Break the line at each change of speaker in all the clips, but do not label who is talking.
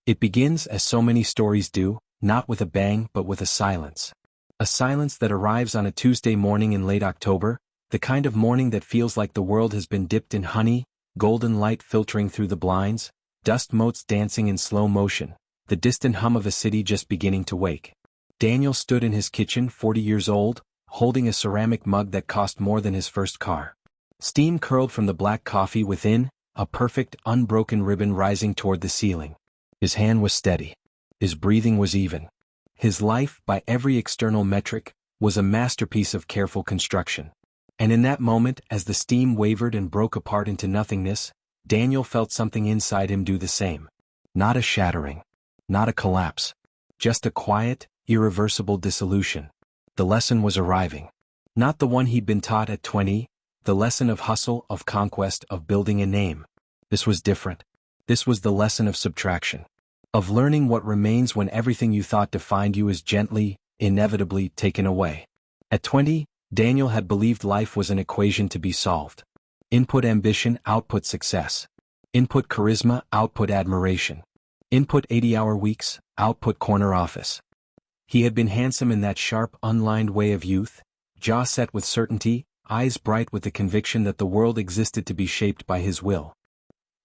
It begins, as so many stories do, not with a bang but with a silence. A silence that arrives on a Tuesday morning in late October, the kind of morning that feels like the world has been dipped in honey, golden light filtering through the blinds, dust motes dancing in slow motion, the distant hum of a city just beginning to wake. Daniel stood in his kitchen, 40 years old, holding a ceramic mug that cost more than his first car. Steam curled from the black coffee within, a perfect, unbroken ribbon rising toward the ceiling. His hand was steady. His breathing was even. His life, by every external metric, was a masterpiece of careful construction. And in that moment, as the steam wavered and broke apart into nothingness, Daniel felt something inside him do the same. Not a shattering. Not a collapse. Just a quiet, irreversible dissolution. The lesson was arriving. Not the one he'd been taught at 20, the lesson of hustle, of conquest, of building a name. This was different. This was the lesson of subtraction. Of learning what remains when everything you thought defined you is gently, inevitably taken away. At 20, Daniel had believed life was an equation to be solved. Input ambition, output success. Input charisma, output admiration. Input 80-hour weeks, output corner office. He had been handsome in that sharp, unlined way of youth, jaw set with certainty, eyes bright with the conviction that the world existed to be shaped by his will.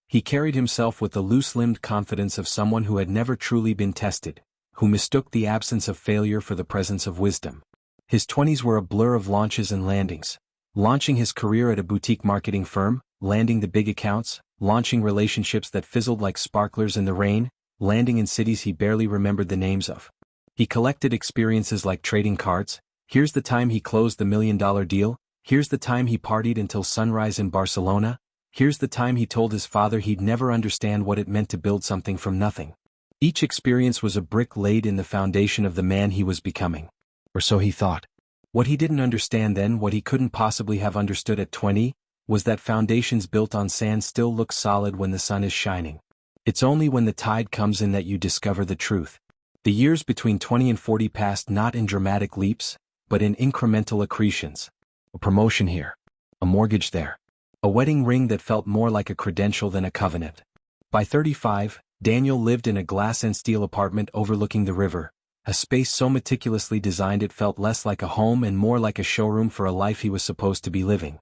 He carried himself with the loose-limbed confidence of someone who had never truly been tested, who mistook the absence of failure for the presence of wisdom. His 20s were a blur of launches and landings. Launching his career at a boutique marketing firm, landing the big accounts, launching relationships that fizzled like sparklers in the rain, landing in cities he barely remembered the names of. He collected experiences like trading cards. Here's the time he closed the $1 million deal. Here's the time he partied until sunrise in Barcelona. Here's the time he told his father he'd never understand what it meant to build something from nothing. Each experience was a brick laid in the foundation of the man he was becoming. Or so he thought. What he didn't understand then, what he couldn't possibly have understood at 20, was that foundations built on sand still look solid when the sun is shining. It's only when the tide comes in that you discover the truth. The years between 20 and 40 passed not in dramatic leaps, but in incremental accretions. A promotion here. A mortgage there. A wedding ring that felt more like a credential than a covenant. By 35, Daniel lived in a glass and steel apartment overlooking the river, a space so meticulously designed it felt less like a home and more like a showroom for a life he was supposed to be living.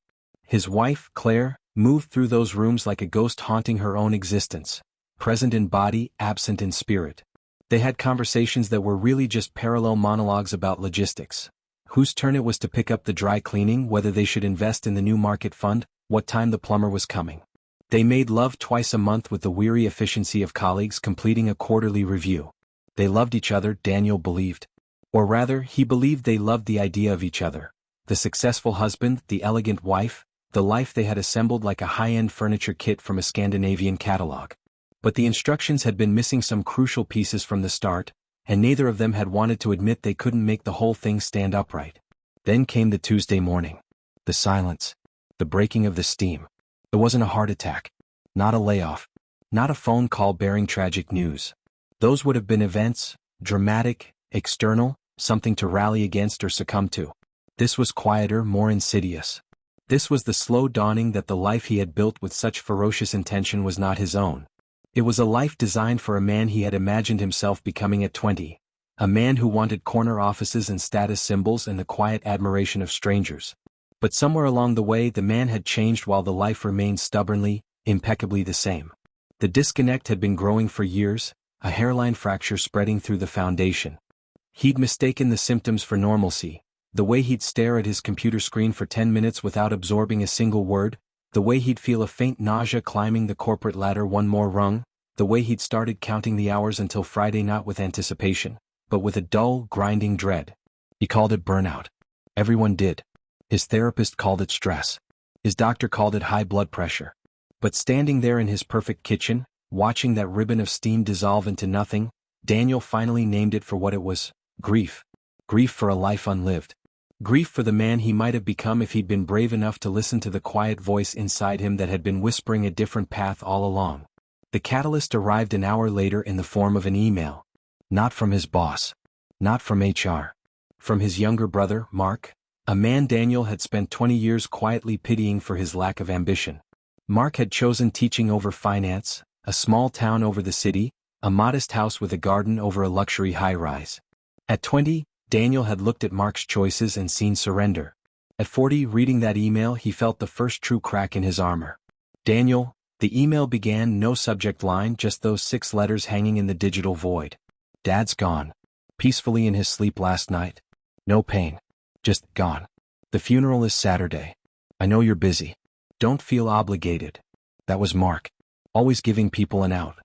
His wife, Claire, moved through those rooms like a ghost haunting her own existence, present in body, absent in spirit. They had conversations that were really just parallel monologues about logistics. Whose turn it was to pick up the dry cleaning, whether they should invest in the new market fund, what time the plumber was coming. They made love twice a month with the weary efficiency of colleagues completing a quarterly review. They loved each other, Daniel believed. Or rather, he believed they loved the idea of each other. The successful husband, the elegant wife, the life they had assembled like a high-end furniture kit from a Scandinavian catalog. But the instructions had been missing some crucial pieces from the start, and neither of them had wanted to admit they couldn't make the whole thing stand upright. Then came the Tuesday morning. The silence. The breaking of the steam. It wasn't a heart attack. Not a layoff. Not a phone call bearing tragic news. Those would have been events, dramatic, external, something to rally against or succumb to. This was quieter, more insidious. This was the slow dawning that the life he had built with such ferocious intention was not his own. It was a life designed for a man he had imagined himself becoming at 20. A man who wanted corner offices and status symbols and the quiet admiration of strangers. But somewhere along the way the man had changed while the life remained stubbornly, impeccably the same. The disconnect had been growing for years, a hairline fracture spreading through the foundation. He'd mistaken the symptoms for normalcy, the way he'd stare at his computer screen for 10 minutes without absorbing a single word, the way he'd feel a faint nausea climbing the corporate ladder one more rung, the way he'd started counting the hours until Friday not with anticipation, but with a dull, grinding dread. He called it burnout. Everyone did. His therapist called it stress. His doctor called it high blood pressure. But standing there in his perfect kitchen, watching that ribbon of steam dissolve into nothing, Daniel finally named it for what it was: grief. Grief for a life unlived. Grief for the man he might have become if he'd been brave enough to listen to the quiet voice inside him that had been whispering a different path all along. The catalyst arrived an hour later in the form of an email. Not from his boss. Not from HR. From his younger brother, Mark. A man Daniel had spent 20 years quietly pitying for his lack of ambition. Mark had chosen teaching over finance, a small town over the city, a modest house with a garden over a luxury high-rise. At 20, Daniel had looked at Mark's choices and seen surrender. At 40, reading that email, he felt the first true crack in his armor. Daniel, the email began, no subject line, just those 6 letters hanging in the digital void. Dad's gone. Peacefully in his sleep last night. No pain. Just gone. The funeral is Saturday. I know you're busy. Don't feel obligated. That was Mark. Always giving people an out.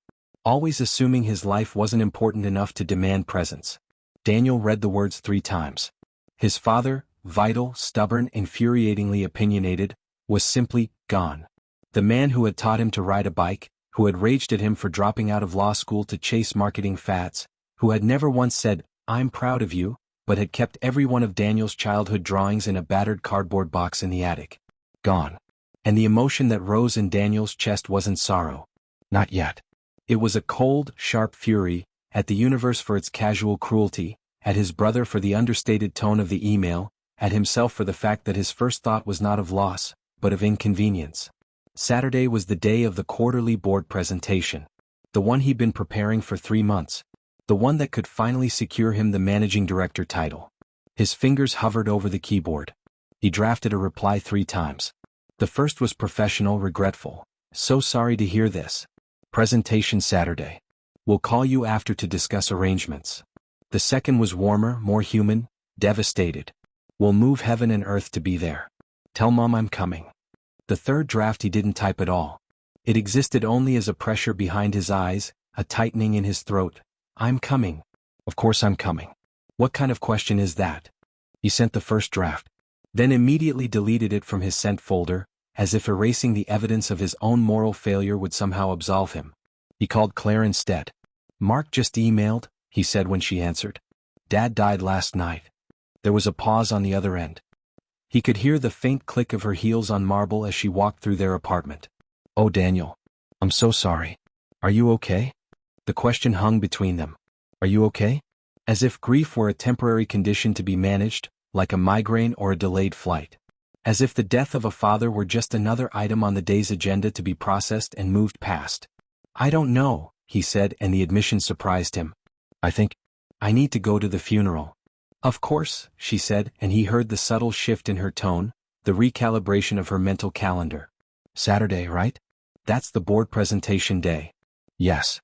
Always assuming his life wasn't important enough to demand presence. Daniel read the words 3 times. His father, vital, stubborn, infuriatingly opinionated, was simply gone. The man who had taught him to ride a bike, who had raged at him for dropping out of law school to chase marketing fads, who had never once said, "I'm proud of you," but had kept every one of Daniel's childhood drawings in a battered cardboard box in the attic. Gone. And the emotion that rose in Daniel's chest wasn't sorrow. Not yet. It was a cold, sharp fury, at the universe for its casual cruelty, at his brother for the understated tone of the email, at himself for the fact that his first thought was not of loss, but of inconvenience. Saturday was the day of the quarterly board presentation. The one he'd been preparing for 3 months. The one that could finally secure him the managing director title. His fingers hovered over the keyboard. He drafted a reply 3 times. The first was professional, regretful. So sorry to hear this. Presentation Saturday. We'll call you after to discuss arrangements. The second was warmer, more human, devastated. We'll move heaven and earth to be there. Tell Mom I'm coming. The third draft he didn't type at all. It existed only as a pressure behind his eyes, a tightening in his throat. I'm coming. Of course I'm coming. What kind of question is that? He sent the first draft. Then immediately deleted it from his sent folder, as if erasing the evidence of his own moral failure would somehow absolve him. He called Claire instead. Mark just emailed, he said when she answered. Dad died last night. There was a pause on the other end. He could hear the faint click of her heels on marble as she walked through their apartment. Oh, Daniel. I'm so sorry. Are you okay? The question hung between them. Are you okay? As if grief were a temporary condition to be managed, like a migraine or a delayed flight. As if the death of a father were just another item on the day's agenda to be processed and moved past. I don't know, he said, and the admission surprised him. I need to go to the funeral. Of course, she said, and he heard the subtle shift in her tone, the recalibration of her mental calendar. Saturday, right? That's the board presentation day. Yes.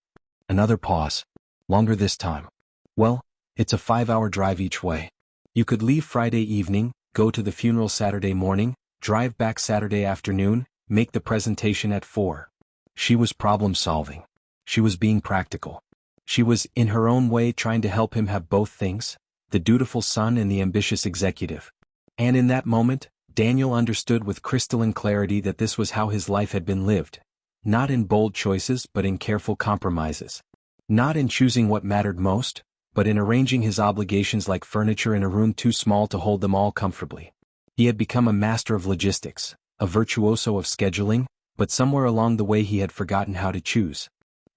Another pause. Longer this time. Well, it's a 5-hour drive each way. You could leave Friday evening, go to the funeral Saturday morning, drive back Saturday afternoon, make the presentation at 4. She was problem-solving. She was being practical. She was, in her own way, trying to help him have both things, the dutiful son and the ambitious executive. And in that moment, Daniel understood with crystalline clarity that this was how his life had been lived. Not in bold choices but in careful compromises. Not in choosing what mattered most, but in arranging his obligations like furniture in a room too small to hold them all comfortably. He had become a master of logistics, a virtuoso of scheduling, but somewhere along the way he had forgotten how to choose.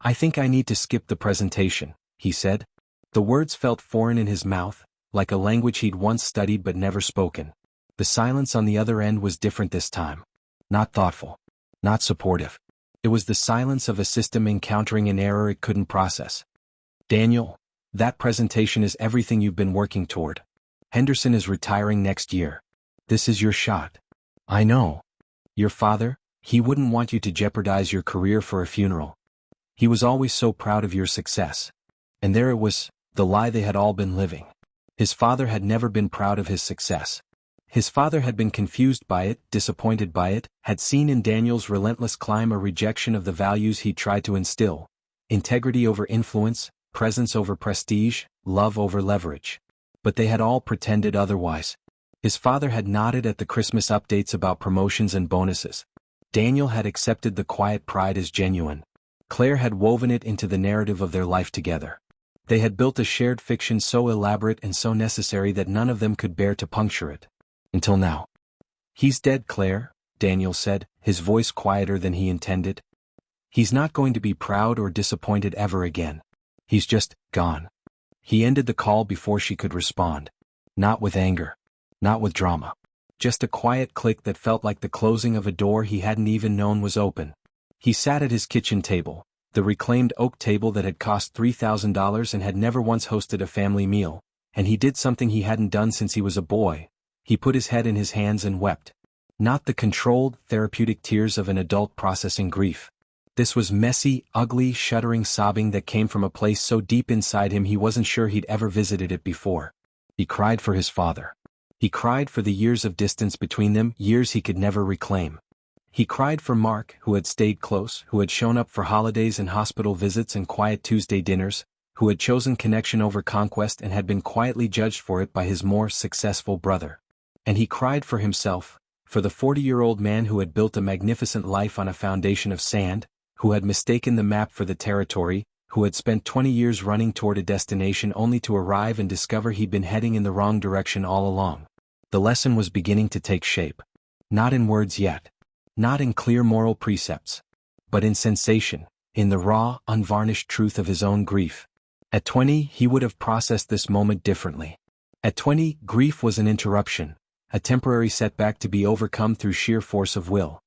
I think I need to skip the presentation, he said. The words felt foreign in his mouth, like a language he'd once studied but never spoken. The silence on the other end was different this time. Not thoughtful. Not supportive. It was the silence of a system encountering an error it couldn't process. Daniel, that presentation is everything you've been working toward. Henderson is retiring next year. This is your shot. I know. Your father, he wouldn't want you to jeopardize your career for a funeral. He was always so proud of your success. And there it was, the lie they had all been living. His father had never been proud of his success. His father had been confused by it, disappointed by it, had seen in Daniel's relentless climb a rejection of the values he tried to instill. Integrity over influence, presence over prestige, love over leverage. But they had all pretended otherwise. His father had nodded at the Christmas updates about promotions and bonuses. Daniel had accepted the quiet pride as genuine. Claire had woven it into the narrative of their life together. They had built a shared fiction so elaborate and so necessary that none of them could bear to puncture it. Until now. He's dead, Claire, Daniel said, his voice quieter than he intended. He's not going to be proud or disappointed ever again. He's just gone. He ended the call before she could respond. Not with anger. Not with drama. Just a quiet click that felt like the closing of a door he hadn't even known was open. He sat at his kitchen table, The reclaimed oak table that had cost $3,000 and had never once hosted a family meal, and he did something he hadn't done since he was a boy. He put his head in his hands and wept. Not the controlled, therapeutic tears of an adult processing grief. This was messy, ugly, shuddering sobbing that came from a place so deep inside him he wasn't sure he'd ever visited it before. He cried for his father. He cried for the years of distance between them, years he could never reclaim. He cried for Mark, who had stayed close, who had shown up for holidays and hospital visits and quiet Tuesday dinners, who had chosen connection over conquest and had been quietly judged for it by his more successful brother. And he cried for himself, for the 40-year-old man who had built a magnificent life on a foundation of sand, who had mistaken the map for the territory, who had spent 20 years running toward a destination only to arrive and discover he'd been heading in the wrong direction all along. The lesson was beginning to take shape. Not in words yet. Not in clear moral precepts. But in sensation, in the raw, unvarnished truth of his own grief. At 20, he would have processed this moment differently. At 20, grief was an interruption, a temporary setback to be overcome through sheer force of will.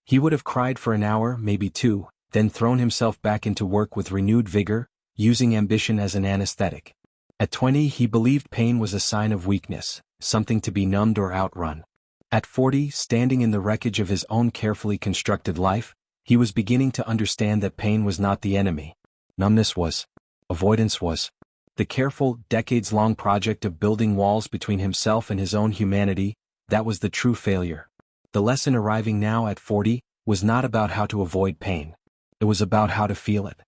He would have cried for an hour, maybe two, then thrown himself back into work with renewed vigor, using ambition as an anesthetic. At 20, he believed pain was a sign of weakness, something to be numbed or outrun. At 40, standing in the wreckage of his own carefully constructed life, he was beginning to understand that pain was not the enemy. Numbness was. Avoidance was. The careful, decades-long project of building walls between himself and his own humanity, that was the true failure. The lesson arriving now at 40 was not about how to avoid pain. It was about how to feel it.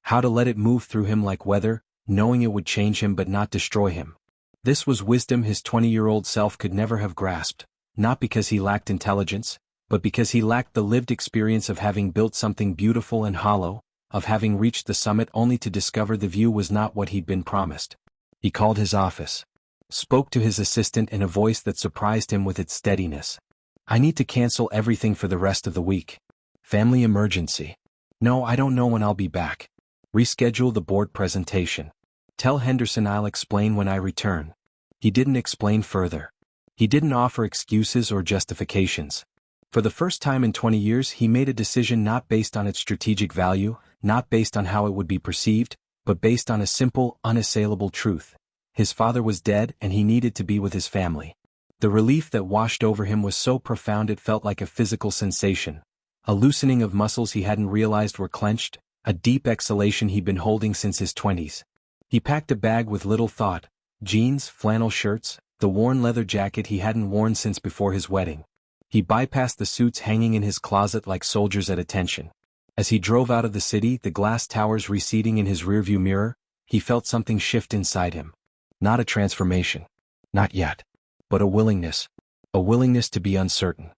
How to let it move through him like weather, knowing it would change him but not destroy him. This was wisdom his 20-year-old self could never have grasped, not because he lacked intelligence, but because he lacked the lived experience of having built something beautiful and hollow, of having reached the summit only to discover the view was not what he'd been promised. He called his office. Spoke to his assistant in a voice that surprised him with its steadiness. "I need to cancel everything for the rest of the week. Family emergency. No, I don't know when I'll be back. Reschedule the board presentation. Tell Henderson I'll explain when I return." He didn't explain further. He didn't offer excuses or justifications. For the first time in 20 years he made a decision not based on its strategic value, not based on how it would be perceived, but based on a simple, unassailable truth. His father was dead and he needed to be with his family. The relief that washed over him was so profound it felt like a physical sensation. A loosening of muscles he hadn't realized were clenched, a deep exhalation he'd been holding since his 20s. He packed a bag with little thought, jeans, flannel shirts, the worn leather jacket he hadn't worn since before his wedding. He bypassed the suits hanging in his closet like soldiers at attention. As he drove out of the city, the glass towers receding in his rearview mirror, he felt something shift inside him. Not a transformation. Not yet. But a willingness. A willingness to be uncertain.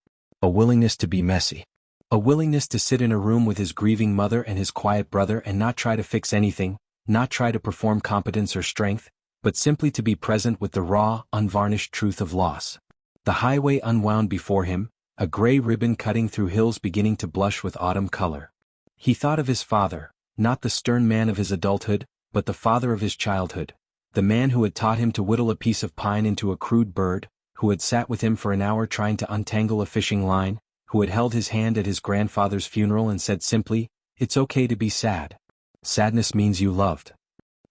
A willingness to be messy. A willingness to sit in a room with his grieving mother and his quiet brother and not try to fix anything, not try to perform competence or strength, but simply to be present with the raw, unvarnished truth of loss. The highway unwound before him, a gray ribbon cutting through hills beginning to blush with autumn color. He thought of his father, not the stern man of his adulthood, but the father of his childhood. The man who had taught him to whittle a piece of pine into a crude bird, who had sat with him for an hour trying to untangle a fishing line, who had held his hand at his grandfather's funeral and said simply, "It's okay to be sad. Sadness means you loved."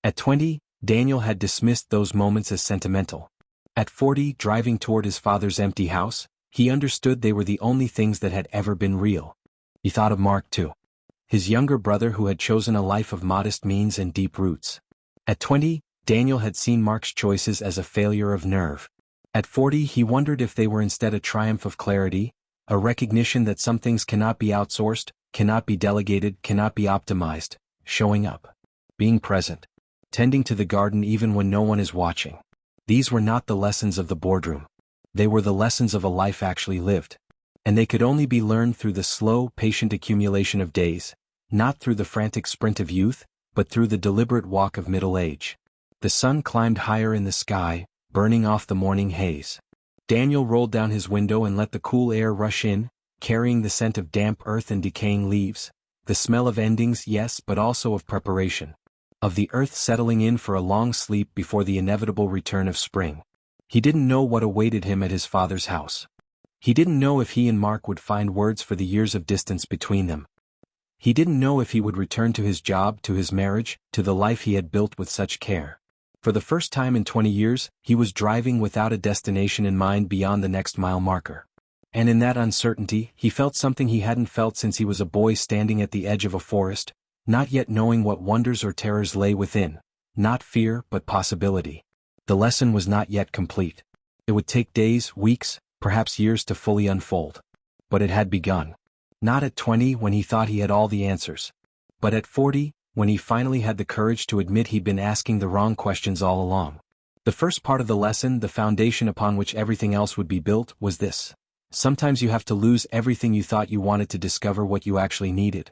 At 20, Daniel had dismissed those moments as sentimental. At 40, driving toward his father's empty house, he understood they were the only things that had ever been real. He thought of Mark too. His younger brother who had chosen a life of modest means and deep roots. At 20, Daniel had seen Mark's choices as a failure of nerve. At 40, he wondered if they were instead a triumph of clarity, a recognition that some things cannot be outsourced, cannot be delegated, cannot be optimized, showing up, being present, tending to the garden even when no one is watching. These were not the lessons of the boardroom. They were the lessons of a life actually lived. And they could only be learned through the slow, patient accumulation of days, not through the frantic sprint of youth, but through the deliberate walk of middle age. The sun climbed higher in the sky, burning off the morning haze. Daniel rolled down his window and let the cool air rush in, carrying the scent of damp earth and decaying leaves, the smell of endings, yes, but also of preparation. Of the earth settling in for a long sleep before the inevitable return of spring. He didn't know what awaited him at his father's house. He didn't know if he and Mark would find words for the years of distance between them. He didn't know if he would return to his job, to his marriage, to the life he had built with such care. For the first time in 20 years, he was driving without a destination in mind beyond the next mile marker. And in that uncertainty, he felt something he hadn't felt since he was a boy, standing at the edge of a forest, not yet knowing what wonders or terrors lay within. Not fear, but possibility. The lesson was not yet complete. It would take days, weeks, perhaps years to fully unfold. But it had begun. Not at 20, when he thought he had all the answers. But at 40, when he finally had the courage to admit he'd been asking the wrong questions all along. The first part of the lesson, the foundation upon which everything else would be built, was this. Sometimes you have to lose everything you thought you wanted to discover what you actually needed.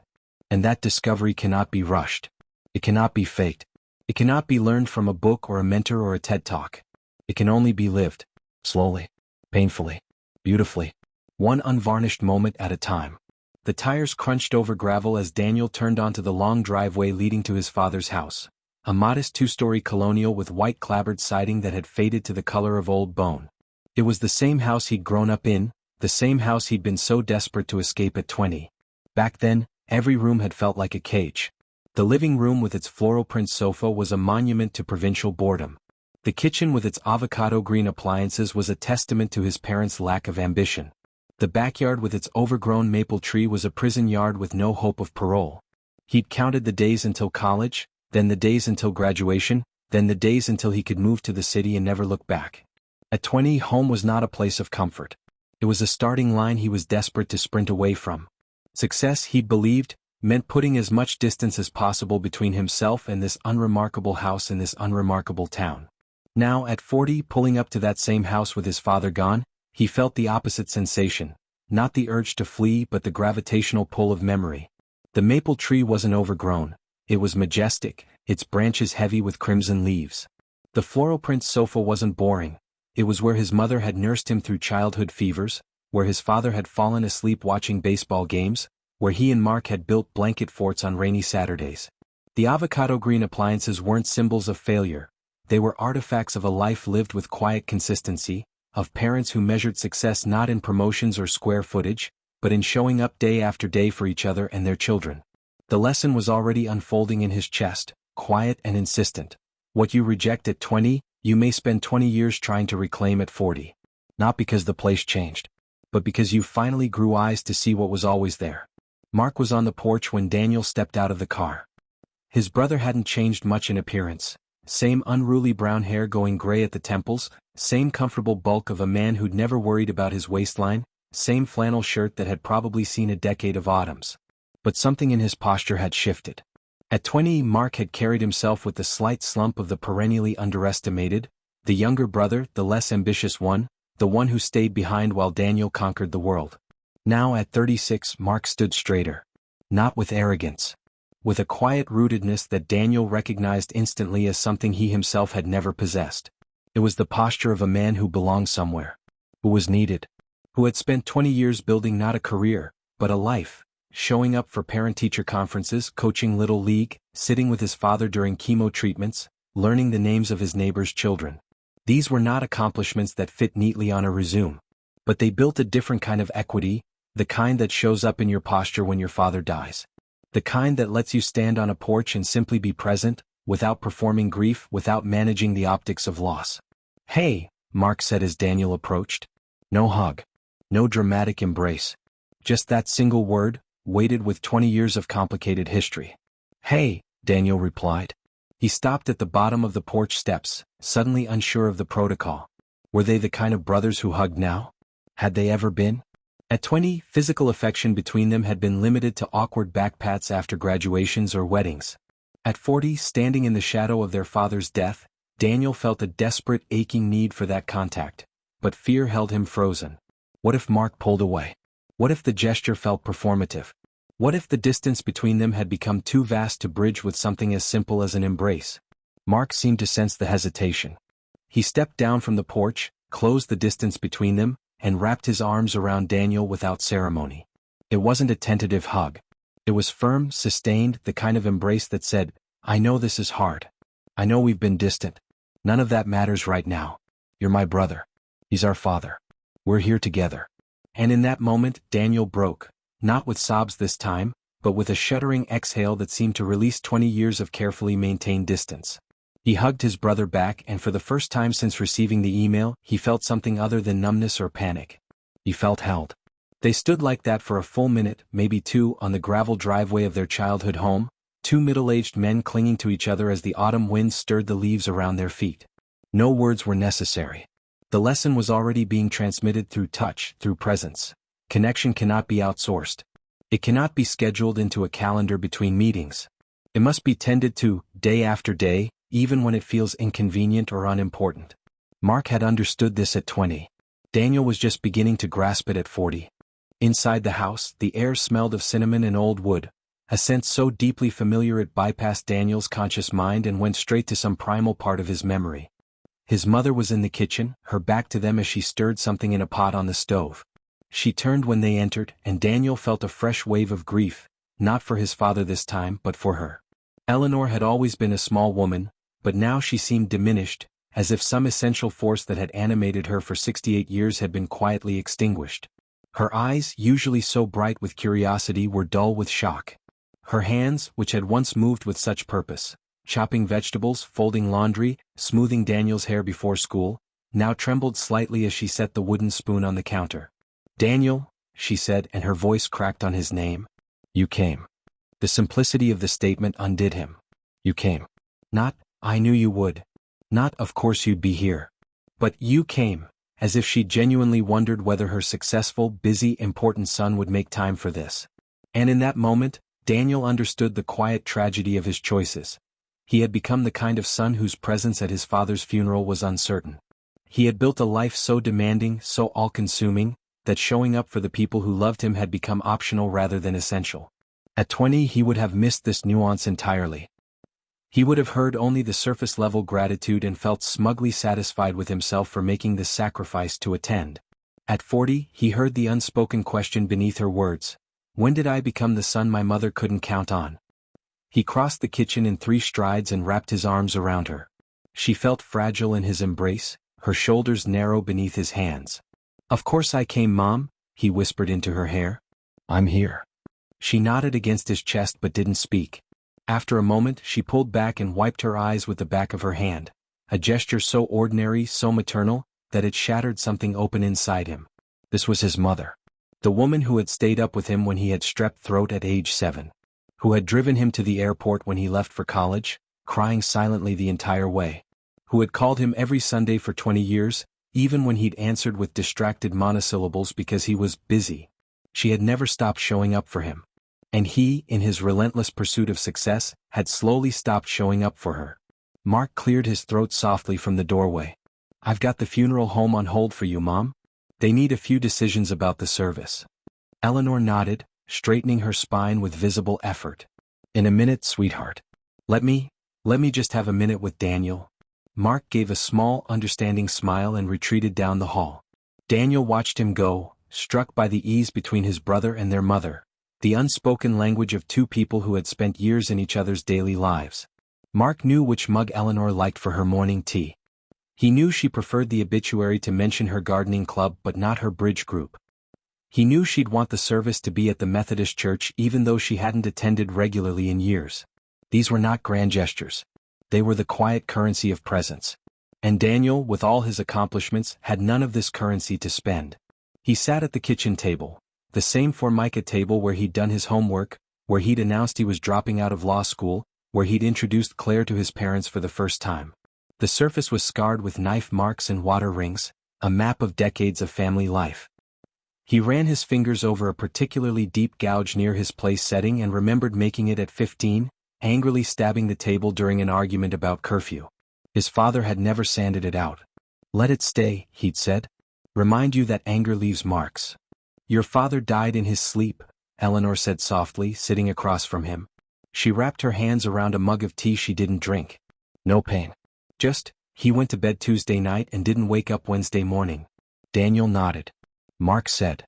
And that discovery cannot be rushed. It cannot be faked. It cannot be learned from a book or a mentor or a TED Talk. It can only be lived. Slowly. Painfully. Beautifully. One unvarnished moment at a time. The tires crunched over gravel as Daniel turned onto the long driveway leading to his father's house. A modest two-story colonial with white clapboard siding that had faded to the color of old bone. It was the same house he'd grown up in, the same house he'd been so desperate to escape at 20. Back then, every room had felt like a cage. The living room with its floral print sofa was a monument to provincial boredom. The kitchen with its avocado green appliances was a testament to his parents' lack of ambition. The backyard with its overgrown maple tree was a prison yard with no hope of parole. He'd counted the days until college, then the days until graduation, then the days until he could move to the city and never look back. At 20, home was not a place of comfort. It was a starting line he was desperate to sprint away from. Success, he'd believed, meant putting as much distance as possible between himself and this unremarkable house in this unremarkable town. Now, at 40, pulling up to that same house with his father gone, he felt the opposite sensation, not the urge to flee but the gravitational pull of memory. The maple tree wasn't overgrown. It was majestic, its branches heavy with crimson leaves. The floral print sofa wasn't boring. It was where his mother had nursed him through childhood fevers, where his father had fallen asleep watching baseball games, where he and Mark had built blanket forts on rainy Saturdays. The avocado green appliances weren't symbols of failure. They were artifacts of a life lived with quiet consistency, of parents who measured success not in promotions or square footage, but in showing up day after day for each other and their children. The lesson was already unfolding in his chest, quiet and insistent. What you reject at 20, you may spend 20 years trying to reclaim at 40. Not because the place changed, but because you finally grew eyes to see what was always there. Mark was on the porch when Daniel stepped out of the car. His brother hadn't changed much in appearance. Same unruly brown hair going gray at the temples, same comfortable bulk of a man who'd never worried about his waistline, same flannel shirt that had probably seen a decade of autumns. But something in his posture had shifted. At 20, Mark had carried himself with the slight slump of the perennially underestimated, the younger brother, the less ambitious one, the one who stayed behind while Daniel conquered the world. Now at 36, Mark stood straighter. Not with arrogance. With a quiet rootedness that Daniel recognized instantly as something he himself had never possessed. It was the posture of a man who belonged somewhere. Who was needed. Who had spent 20 years building not a career, but a life. Showing up for parent-teacher conferences, coaching Little League, sitting with his father during chemo treatments, learning the names of his neighbors' children. These were not accomplishments that fit neatly on a resume. But they built a different kind of equity, the kind that shows up in your posture when your father dies. The kind that lets you stand on a porch and simply be present, without performing grief, without managing the optics of loss. "Hey," Mark said as Daniel approached. No hug. No dramatic embrace. Just that single word, weighted with 20 years of complicated history. "Hey," Daniel replied. He stopped at the bottom of the porch steps, suddenly unsure of the protocol. Were they the kind of brothers who hugged now? Had they ever been? At 20, physical affection between them had been limited to awkward backpats after graduations or weddings. At 40, standing in the shadow of their father's death, Daniel felt a desperate, aching need for that contact. But fear held him frozen. What if Mark pulled away? What if the gesture felt performative? What if the distance between them had become too vast to bridge with something as simple as an embrace? Mark seemed to sense the hesitation. He stepped down from the porch, closed the distance between them, and wrapped his arms around Daniel without ceremony. It wasn't a tentative hug. It was firm, sustained, the kind of embrace that said, "I know this is hard. I know we've been distant. None of that matters right now. You're my brother. He's our father. We're here together." And in that moment, Daniel broke, not with sobs this time, but with a shuddering exhale that seemed to release 20 years of carefully maintained distance. He hugged his brother back, and for the first time since receiving the email, he felt something other than numbness or panic. He felt held. They stood like that for a full minute, maybe two, on the gravel driveway of their childhood home, two middle-aged men clinging to each other as the autumn wind stirred the leaves around their feet. No words were necessary. The lesson was already being transmitted through touch, through presence. Connection cannot be outsourced. It cannot be scheduled into a calendar between meetings. It must be tended to, day after day, even when it feels inconvenient or unimportant. Mark had understood this at 20. Daniel was just beginning to grasp it at 40. Inside the house, the air smelled of cinnamon and old wood, a scent so deeply familiar it bypassed Daniel's conscious mind and went straight to some primal part of his memory. His mother was in the kitchen, her back to them as she stirred something in a pot on the stove. She turned when they entered, and Daniel felt a fresh wave of grief, not for his father this time, but for her. Eleanor had always been a small woman, but now she seemed diminished, as if some essential force that had animated her for 68 years had been quietly extinguished. Her eyes, usually so bright with curiosity, were dull with shock. Her hands, which had once moved with such purpose, chopping vegetables, folding laundry, smoothing Daniel's hair before school, now trembled slightly as she set the wooden spoon on the counter. "Daniel," she said, and her voice cracked on his name. "You came." The simplicity of the statement undid him. "You came." Not, "I knew you would." Not, "Of course you'd be here." But, "You came," as if she genuinely wondered whether her successful, busy, important son would make time for this. And in that moment, Daniel understood the quiet tragedy of his choices. He had become the kind of son whose presence at his father's funeral was uncertain. He had built a life so demanding, so all-consuming, that showing up for the people who loved him had become optional rather than essential. At 20 he would have missed this nuance entirely. He would have heard only the surface-level gratitude and felt smugly satisfied with himself for making this sacrifice to attend. At 40, he heard the unspoken question beneath her words. When did I become the son my mother couldn't count on? He crossed the kitchen in 3 strides and wrapped his arms around her. She felt fragile in his embrace, her shoulders narrow beneath his hands. "Of course I came, Mom," he whispered into her hair. "I'm here." She nodded against his chest but didn't speak. After a moment, she pulled back and wiped her eyes with the back of her hand, a gesture so ordinary, so maternal, that it shattered something open inside him. This was his mother. The woman who had stayed up with him when he had strep throat at age 7. Who had driven him to the airport when he left for college, crying silently the entire way. Who had called him every Sunday for 20 years, even when he'd answered with distracted monosyllables because he was busy. She had never stopped showing up for him. And he, in his relentless pursuit of success, had slowly stopped showing up for her. Mark cleared his throat softly from the doorway. "I've got the funeral home on hold for you, Mom. They need a few decisions about the service." Eleanor nodded, straightening her spine with visible effort. "In a minute, sweetheart. Let me just have a minute with Daniel." Mark gave a small, understanding smile and retreated down the hall. Daniel watched him go, struck by the ease between his brother and their mother. The unspoken language of 2 people who had spent years in each other's daily lives. Mark knew which mug Eleanor liked for her morning tea. He knew she preferred the obituary to mention her gardening club but not her bridge group. He knew she'd want the service to be at the Methodist church even though she hadn't attended regularly in years. These were not grand gestures. They were the quiet currency of presence. And Daniel, with all his accomplishments, had none of this currency to spend. He sat at the kitchen table. The same Formica table where he'd done his homework, where he'd announced he was dropping out of law school, where he'd introduced Claire to his parents for the first time. The surface was scarred with knife marks and water rings, a map of decades of family life. He ran his fingers over a particularly deep gouge near his place setting and remembered making it at 15, angrily stabbing the table during an argument about curfew. His father had never sanded it out. "Let it stay," he'd said. "Remind you that anger leaves marks." "Your father died in his sleep," Eleanor said softly, sitting across from him. She wrapped her hands around a mug of tea she didn't drink. "No pain. Just, he went to bed Tuesday night and didn't wake up Wednesday morning." Daniel nodded. Mark said.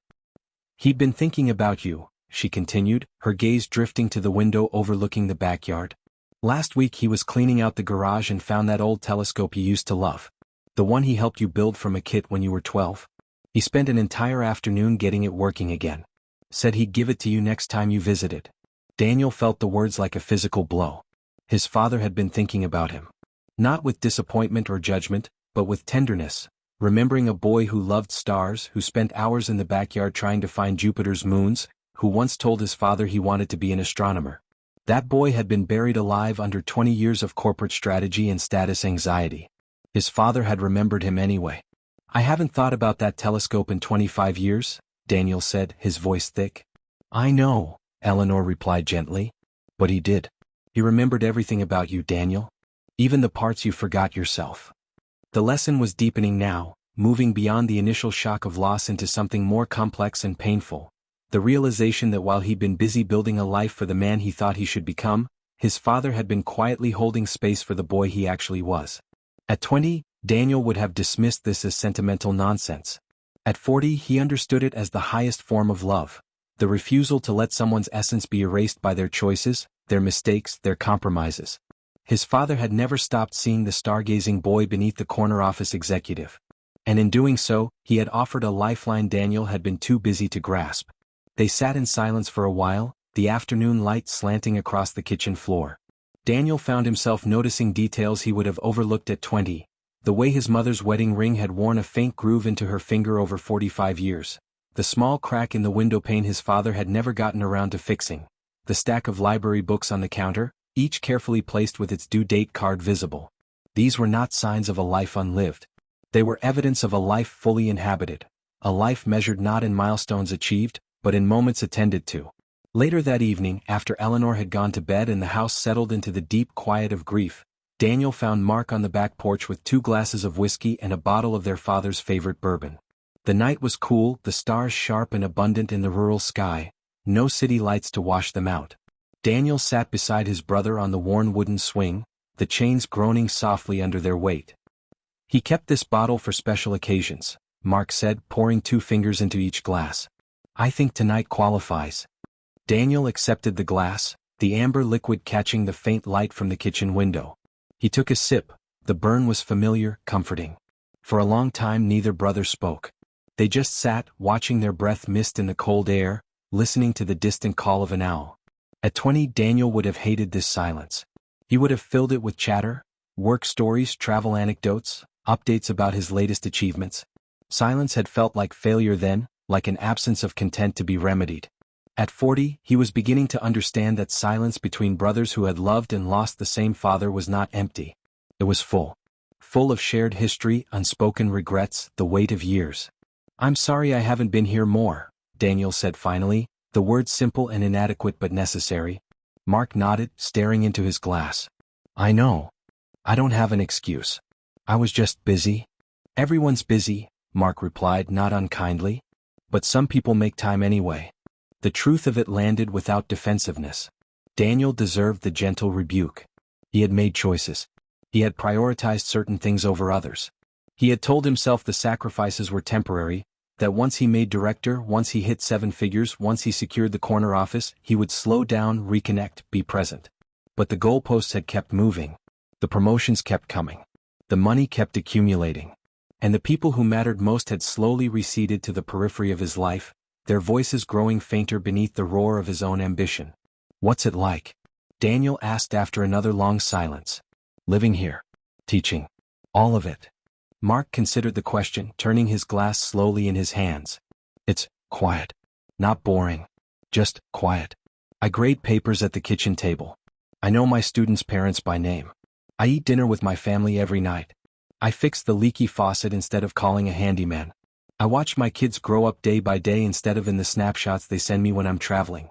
"He'd been thinking about you," she continued, her gaze drifting to the window overlooking the backyard. "Last week he was cleaning out the garage and found that old telescope you used to love. The one he helped you build from a kit when you were 12. He spent an entire afternoon getting it working again. Said he'd give it to you next time you visited." Daniel felt the words like a physical blow. His father had been thinking about him. Not with disappointment or judgment, but with tenderness, remembering a boy who loved stars, who spent hours in the backyard trying to find Jupiter's moons, who once told his father he wanted to be an astronomer. That boy had been buried alive under 20 years of corporate strategy and status anxiety. His father had remembered him anyway. "I haven't thought about that telescope in 25 years, Daniel said, his voice thick. "I know," Eleanor replied gently. "But he did. He remembered everything about you, Daniel. Even the parts you forgot yourself." The lesson was deepening now, moving beyond the initial shock of loss into something more complex and painful. The realization that while he'd been busy building a life for the man he thought he should become, his father had been quietly holding space for the boy he actually was. At 20, Daniel would have dismissed this as sentimental nonsense. At 40, he understood it as the highest form of love. The refusal to let someone's essence be erased by their choices, their mistakes, their compromises. His father had never stopped seeing the stargazing boy beneath the corner office executive. And in doing so, he had offered a lifeline Daniel had been too busy to grasp. They sat in silence for a while, the afternoon light slanting across the kitchen floor. Daniel found himself noticing details he would have overlooked at 20, the way his mother's wedding ring had worn a faint groove into her finger over 45 years, the small crack in the window pane his father had never gotten around to fixing, the stack of library books on the counter, each carefully placed with its due date card visible. These were not signs of a life unlived. They were evidence of a life fully inhabited, a life measured not in milestones achieved, but in moments attended to. Later that evening, after Eleanor had gone to bed and the house settled into the deep quiet of grief, Daniel found Mark on the back porch with 2 glasses of whiskey and a bottle of their father's favorite bourbon. The night was cool, the stars sharp and abundant in the rural sky, no city lights to wash them out. Daniel sat beside his brother on the worn wooden swing, the chains groaning softly under their weight. "He kept this bottle for special occasions," Mark said, pouring 2 fingers into each glass. "I think tonight qualifies." Daniel accepted the glass, the amber liquid catching the faint light from the kitchen window. He took a sip. The burn was familiar, comforting. For a long time neither brother spoke. They just sat, watching their breath mist in the cold air, listening to the distant call of an owl. At 20, Daniel would have hated this silence. He would have filled it with chatter, work stories, travel anecdotes, updates about his latest achievements. Silence had felt like failure then, like an absence of content to be remedied. At 40, he was beginning to understand that silence between brothers who had loved and lost the same father was not empty. It was full. Full of shared history, unspoken regrets, the weight of years. "I'm sorry I haven't been here more," Daniel said finally, the words simple and inadequate but necessary. Mark nodded, staring into his glass. "I know. I don't have an excuse. I was just busy." "Everyone's busy," Mark replied, not unkindly. "But some people make time anyway." The truth of it landed without defensiveness. Daniel deserved the gentle rebuke. He had made choices. He had prioritized certain things over others. He had told himself the sacrifices were temporary, that once he made director, once he hit 7 figures, once he secured the corner office, he would slow down, reconnect, be present. But the goalposts had kept moving. The promotions kept coming. The money kept accumulating. And the people who mattered most had slowly receded to the periphery of his life, their voices growing fainter beneath the roar of his own ambition. "What's it like?" Daniel asked after another long silence. "Living here. Teaching. All of it." Mark considered the question, turning his glass slowly in his hands. "It's quiet. Not boring. Just quiet. I grade papers at the kitchen table. I know my students' parents by name. I eat dinner with my family every night. I fix the leaky faucet instead of calling a handyman. I watch my kids grow up day by day instead of in the snapshots they send me when I'm traveling."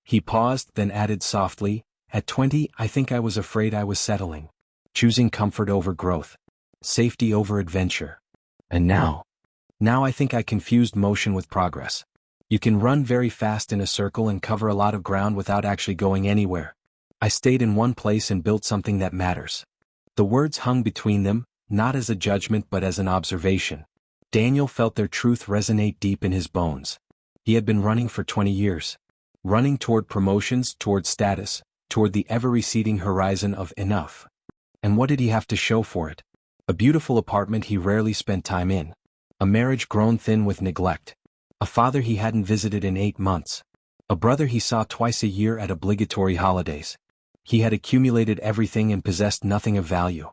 He paused, then added softly, "At 20, I think I was afraid I was settling. Choosing comfort over growth. Safety over adventure. And now I think I confused motion with progress. You can run very fast in a circle and cover a lot of ground without actually going anywhere. I stayed in one place and built something that matters." The words hung between them, not as a judgment but as an observation. Daniel felt their truth resonate deep in his bones. He had been running for 20 years. Running toward promotions, toward status, toward the ever-receding horizon of enough. And what did he have to show for it? A beautiful apartment he rarely spent time in. A marriage grown thin with neglect. A father he hadn't visited in 8 months. A brother he saw twice a year at obligatory holidays. He had accumulated everything and possessed nothing of value.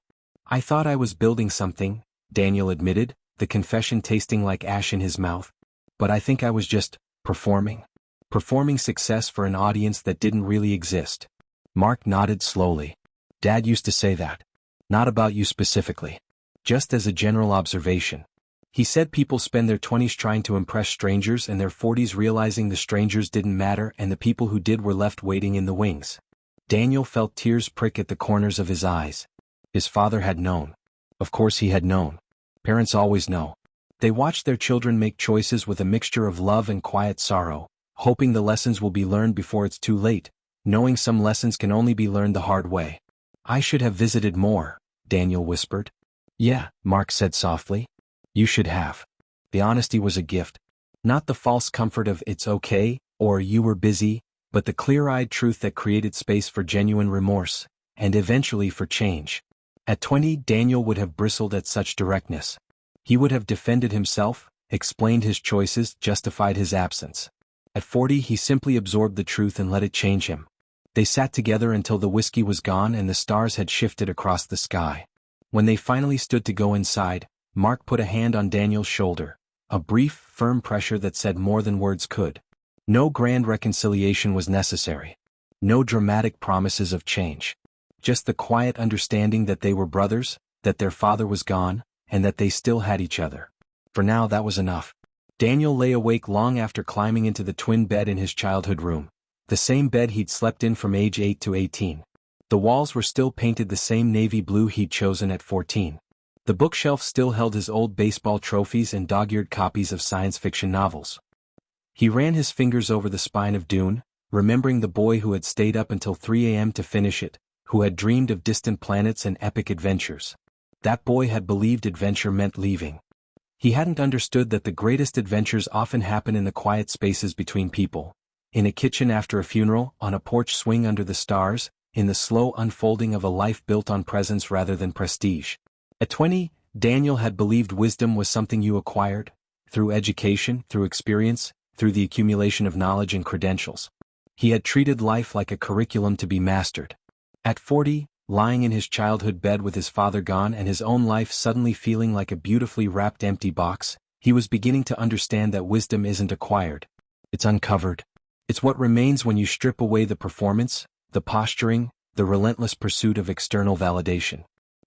I thought I was building something, Daniel admitted, the confession tasting like ash in his mouth. But I think I was just performing. Performing success for an audience that didn't really exist. Mark nodded slowly. Dad used to say that. Not about you specifically. Just as a general observation. He said people spend their 20s trying to impress strangers and their 40s realizing the strangers didn't matter and the people who did were left waiting in the wings. Daniel felt tears prick at the corners of his eyes. His father had known. Of course he had known. Parents always know. They watch their children make choices with a mixture of love and quiet sorrow, hoping the lessons will be learned before it's too late, knowing some lessons can only be learned the hard way. I should have visited more, Daniel whispered. Yeah, Mark said softly. You should have. The honesty was a gift. Not the false comfort of it's okay, or you were busy, but the clear-eyed truth that created space for genuine remorse, and eventually for change. At 20, Daniel would have bristled at such directness. He would have defended himself, explained his choices, justified his absence. At 40, he simply absorbed the truth and let it change him. They sat together until the whiskey was gone and the stars had shifted across the sky. When they finally stood to go inside, Mark put a hand on Daniel's shoulder, a brief, firm pressure that said more than words could. No grand reconciliation was necessary. No dramatic promises of change. Just the quiet understanding that they were brothers, that their father was gone, and that they still had each other. For now that was enough. Daniel lay awake long after climbing into the twin bed in his childhood room. The same bed he'd slept in from age 8 to 18. The walls were still painted the same navy blue he'd chosen at 14. The bookshelf still held his old baseball trophies and dog-eared copies of science fiction novels. He ran his fingers over the spine of Dune, remembering the boy who had stayed up until 3 a.m. to finish it, who had dreamed of distant planets and epic adventures. That boy had believed adventure meant leaving. He hadn't understood that the greatest adventures often happen in the quiet spaces between people. In a kitchen after a funeral, on a porch swing under the stars, in the slow unfolding of a life built on presence rather than prestige. At 20, Daniel had believed wisdom was something you acquired, through education, through experience, through the accumulation of knowledge and credentials. He had treated life like a curriculum to be mastered. At 40, lying in his childhood bed with his father gone and his own life suddenly feeling like a beautifully wrapped empty box, he was beginning to understand that wisdom isn't acquired. It's uncovered. It's what remains when you strip away the performance, the posturing, the relentless pursuit of external validation.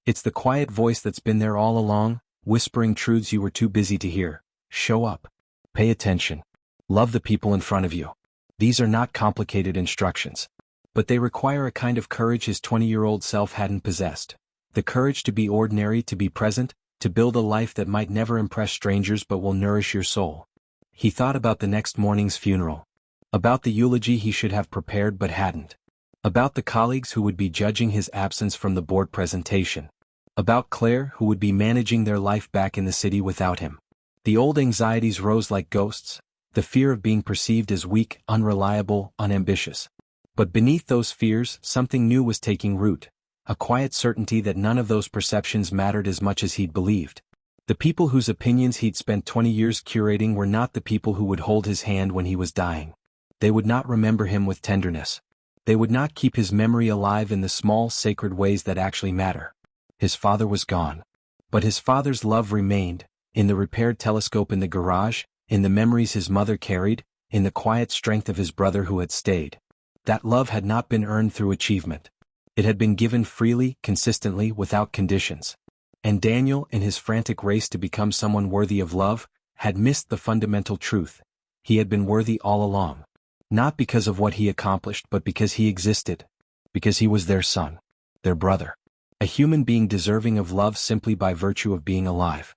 It's the quiet voice that's been there all along, whispering truths you were too busy to hear. Show up. Pay attention. Love the people in front of you. These are not complicated instructions. But they require a kind of courage his 20-year-old self hadn't possessed. The courage to be ordinary, to be present, to build a life that might never impress strangers but will nourish your soul. He thought about the next morning's funeral. About the eulogy he should have prepared but hadn't. About the colleagues who would be judging his absence from the board presentation. About Claire who would be managing their life back in the city without him. The old anxieties rose like ghosts, the fear of being perceived as weak, unreliable, unambitious. But beneath those fears, something new was taking root, a quiet certainty that none of those perceptions mattered as much as he'd believed. The people whose opinions he'd spent 20 years curating were not the people who would hold his hand when he was dying. They would not remember him with tenderness. They would not keep his memory alive in the small, sacred ways that actually matter. His father was gone. But his father's love remained, in the repaired telescope in the garage, in the memories his mother carried, in the quiet strength of his brother who had stayed. That love had not been earned through achievement. It had been given freely, consistently, without conditions. And Daniel, in his frantic race to become someone worthy of love, had missed the fundamental truth. He had been worthy all along. Not because of what he accomplished but because he existed. Because he was their son. Their brother. A human being deserving of love simply by virtue of being alive.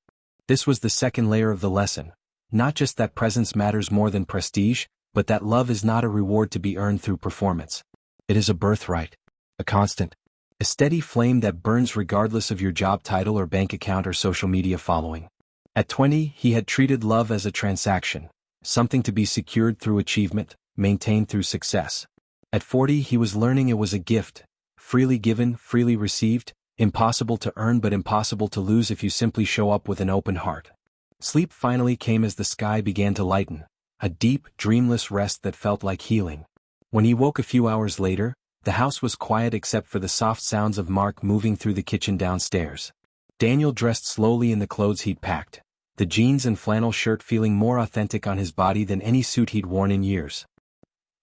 This was the second layer of the lesson. Not just that presence matters more than prestige, but that love is not a reward to be earned through performance. It is a birthright. A constant. A steady flame that burns regardless of your job title or bank account or social media following. At 20, he had treated love as a transaction. Something to be secured through achievement, maintained through success. At 40, he was learning it was a gift. Freely given, freely received, impossible to earn but impossible to lose if you simply show up with an open heart. Sleep finally came as the sky began to lighten. a deep, dreamless rest that felt like healing. When he woke a few hours later, the house was quiet except for the soft sounds of Mark moving through the kitchen downstairs. Daniel dressed slowly in the clothes he'd packed, the jeans and flannel shirt feeling more authentic on his body than any suit he'd worn in years.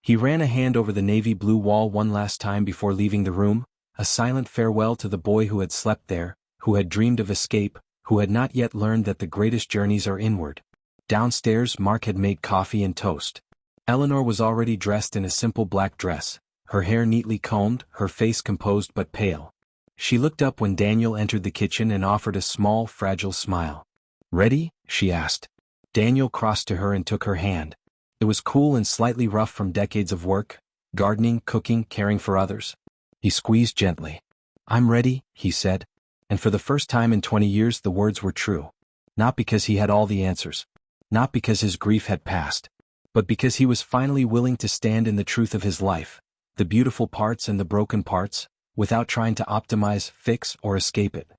He ran a hand over the navy blue wall one last time before leaving the room, a silent farewell to the boy who had slept there, who had dreamed of escape, who had not yet learned that the greatest journeys are inward. Downstairs, Mark had made coffee and toast. Eleanor was already dressed in a simple black dress, her hair neatly combed, her face composed but pale. She looked up when Daniel entered the kitchen and offered a small, fragile smile. "Ready?" she asked. Daniel crossed to her and took her hand. It was cool and slightly rough from decades of work, gardening, cooking, caring for others. He squeezed gently. "I'm ready," he said. And for the first time in 20 years the words were true. Not because he had all the answers. Not because his grief had passed. But because he was finally willing to stand in the truth of his life, the beautiful parts and the broken parts, without trying to optimize, fix, or escape it.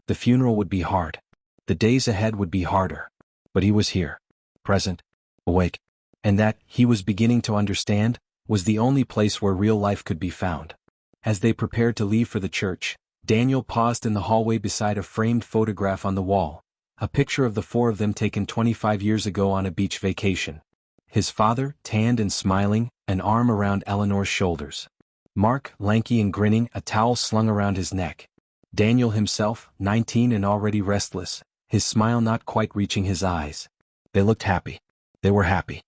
The funeral would be hard. The days ahead would be harder. But he was here. Present. Awake. And that, he was beginning to understand, was the only place where real life could be found. As they prepared to leave for the church, Daniel paused in the hallway beside a framed photograph on the wall, a picture of the four of them taken 25 years ago on a beach vacation. His father, tanned and smiling, an arm around Eleanor's shoulders. Mark, lanky and grinning, a towel slung around his neck. Daniel himself, 19 and already restless, his smile not quite reaching his eyes. They looked happy. They were happy.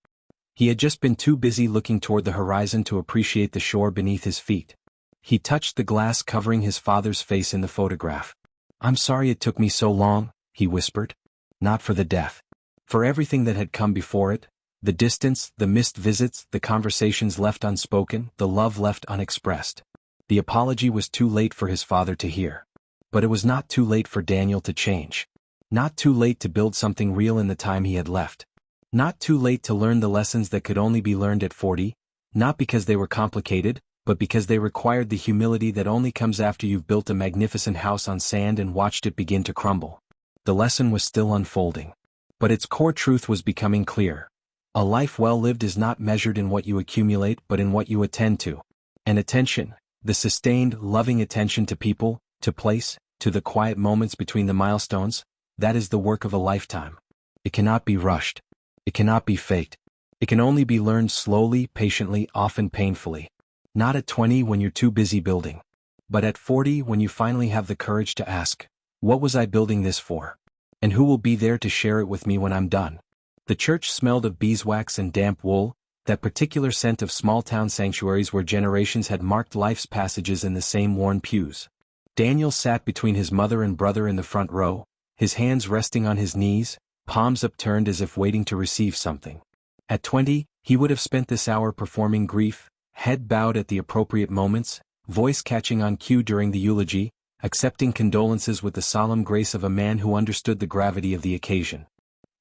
He had just been too busy looking toward the horizon to appreciate the shore beneath his feet. He touched the glass covering his father's face in the photograph. "I'm sorry it took me so long," he whispered. Not for the death. For everything that had come before it, the distance, the missed visits, the conversations left unspoken, the love left unexpressed. The apology was too late for his father to hear. But it was not too late for Daniel to change. Not too late to build something real in the time he had left. Not too late to learn the lessons that could only be learned at 40, not because they were complicated, but because they required the humility that only comes after you've built a magnificent house on sand and watched it begin to crumble. The lesson was still unfolding. But its core truth was becoming clear. A life well lived is not measured in what you accumulate but in what you attend to. And attention, the sustained, loving attention to people, to place, to the quiet moments between the milestones, that is the work of a lifetime. It cannot be rushed. It cannot be faked. It can only be learned slowly, patiently, often painfully. Not at 20 when you're too busy building. But at 40 when you finally have the courage to ask, what was I building this for? And who will be there to share it with me when I'm done? The church smelled of beeswax and damp wool, that particular scent of small-town sanctuaries where generations had marked life's passages in the same worn pews. Daniel sat between his mother and brother in the front row, his hands resting on his knees, palms upturned as if waiting to receive something. At 20, he would have spent this hour performing grief, head bowed at the appropriate moments, voice catching on cue during the eulogy, accepting condolences with the solemn grace of a man who understood the gravity of the occasion.